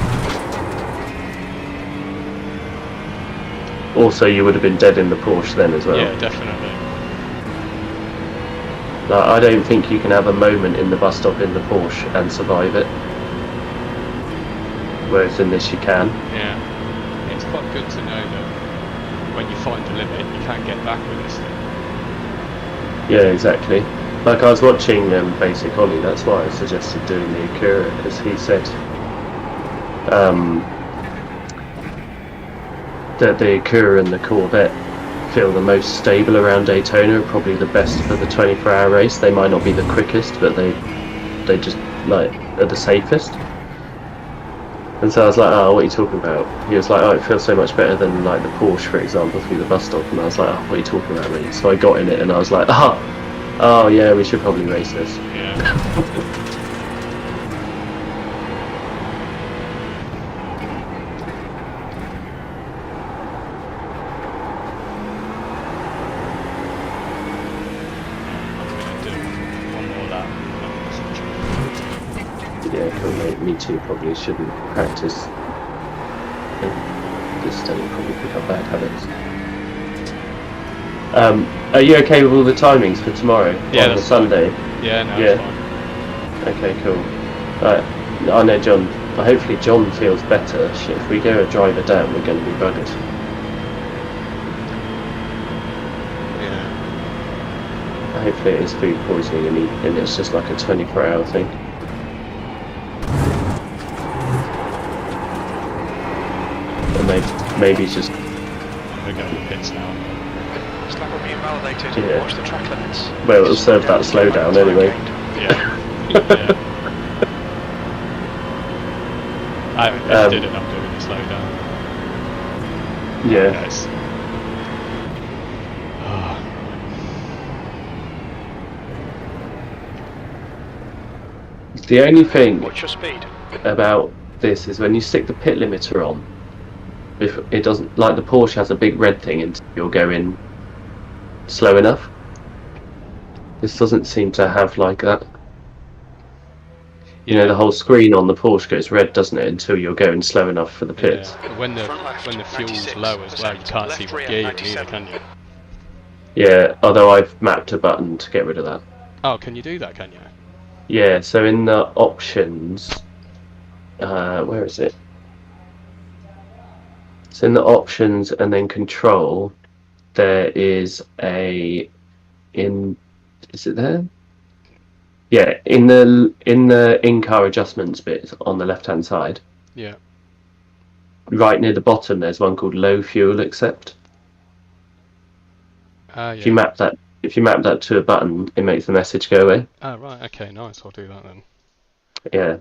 Also, you would have been dead in the Porsche then as well. Yeah, definitely. Like, I don't think you can have a moment in the bus stop in the Porsche and survive it. Whereas in this you can. Yeah. It's quite good to know that when you find the limit, you can't get back with this thing. Yeah, exactly. Like I was watching Basic Ollie, that's why I suggested doing the Acura, because he said that the Acura and the Corvette feel the most stable around Daytona, are probably the best for the 24-hour race. They might not be the quickest, but they just like are the safest. And so I was like, oh, what are you talking about? He was like, oh, it feels so much better than like the Porsche, for example, through the bus stop. And I was like, oh, what are you talking about, mate? So I got in it and I was like, oh yeah, we should probably race this. Yeah. Yeah, cool, mate. Me too. Probably shouldn't practice. Just probably pick up bad habits. Are you okay with all the timings for tomorrow? Yeah, on the Sunday. Yeah, no, Yeah. it's fine. Okay, cool. Right, I know John. Hopefully John feels better. Shit, if we go a driver down, we're going to be buggered. Yeah. Hopefully it is food poisoning and it's just like a 24-hour thing. And maybe it's just... We're going to pits now. This lap will be invalidated. Yeah. Watch the track limits. Well, it'll serve that slowdown anyway. Yeah. Yeah. I did end up doing the slowdown. Yeah. Guys. The only thing What's your speed? about this is when you stick the pit limiter on, if it doesn't, like the Porsche has a big red thing until you're going slow enough. This doesn't seem to have like that. You know, the whole screen on the Porsche goes red, doesn't it, until you're going slow enough for the pits. Yeah. But when the fuel's low as well, you can't see what gear you're in either, can you? Yeah, although I've mapped a button to get rid of that. Oh, can you do that, can you? Yeah, so in the options, where is it? So in the options and then control, there is is it there? Yeah, in the in-car adjustments bit on the left-hand side, Yeah. right near the bottom, there's one called low fuel accept. Yeah. If you map that if you map that to a button, it makes the message go away. Oh, right, okay, nice, I'll do that then. Yeah.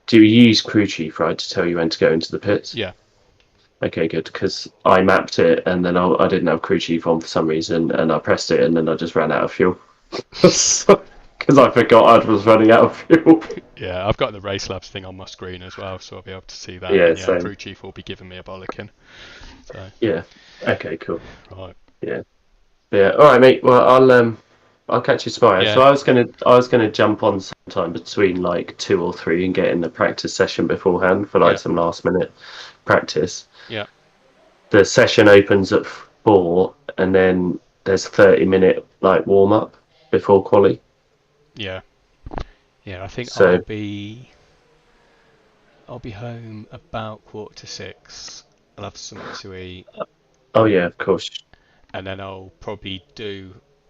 Do you use crew chief, right, to tell you when to go into the pits? Yeah. Okay, good, because I mapped it and then I didn't have crew chief on for some reason, and I pressed it and then I just ran out of fuel. Because I forgot I was running out of fuel. Yeah, I've got the race labs thing on my screen as well, so I'll be able to see that. Yeah, And yeah, same. crew chief will be giving me a bollocking. So. Yeah. Okay, cool. Right. Yeah. Yeah. All right, mate. Well, I'll catch you tomorrow. Yeah. So I was gonna jump on sometime between like 2 or 3 and get in the practice session beforehand for like some last minute practice. Yeah. The session opens at 4, and then there's 30-minute like warm up before quali. Yeah. Yeah, I think So I'll be home about 5:45. I'll have something to eat. oh yeah, of course. And then I'll probably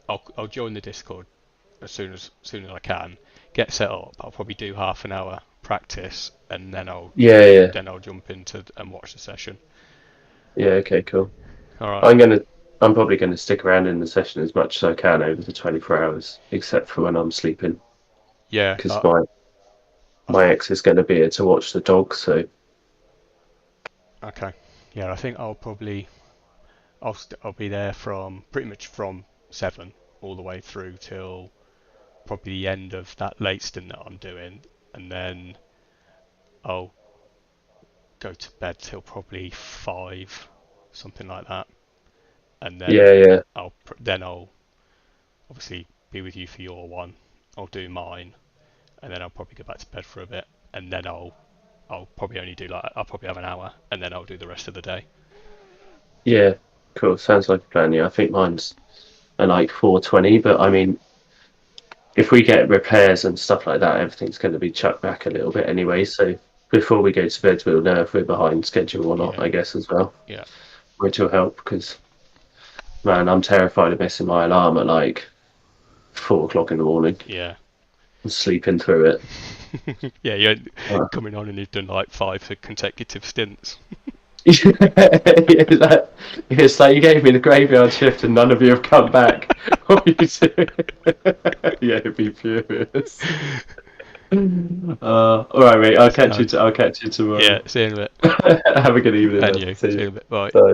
I'll join the Discord as soon as I can. Get set up. I'll probably do half an hour practice, and then I'll Yeah. jump into and watch the session. Yeah. Okay. Cool. All right. I'm probably gonna stick around in the session as much as I can over the 24 hours, except for when I'm sleeping. Yeah. Because my ex is going to be here to watch the dog, so. Okay. Yeah, I think I'll be there from pretty much from 7 all the way through till probably the end of that late stint that I'm doing, and then I'll go to bed till probably 5, something like that, and then Yeah. I'll obviously be with you for your one. I'll do mine, and then I'll probably go back to bed for a bit, and then I'll probably only do I'll probably have an hour, and then I'll do the rest of the day. Yeah, cool. Sounds like a plan. Yeah, I think mine's at like 4:20, but I mean, if we get repairs and stuff like that, everything's going to be chucked back a little bit anyway. So before we go to bed, we'll know if we're behind schedule or not, I guess, as well. Yeah. Which will help because, man, I'm terrified of missing my alarm at like 4 o'clock in the morning. Yeah. I'm sleeping through it. Yeah, you're coming on and you've done like 5 consecutive stints. It's like you gave me the graveyard shift and none of you have come back. What are you doing? Yeah, it'd be furious. All right, mate. I'll catch you tomorrow. Yeah, see you in a bit. Have a good evening. And you. See you in a bit. Bye. Bye.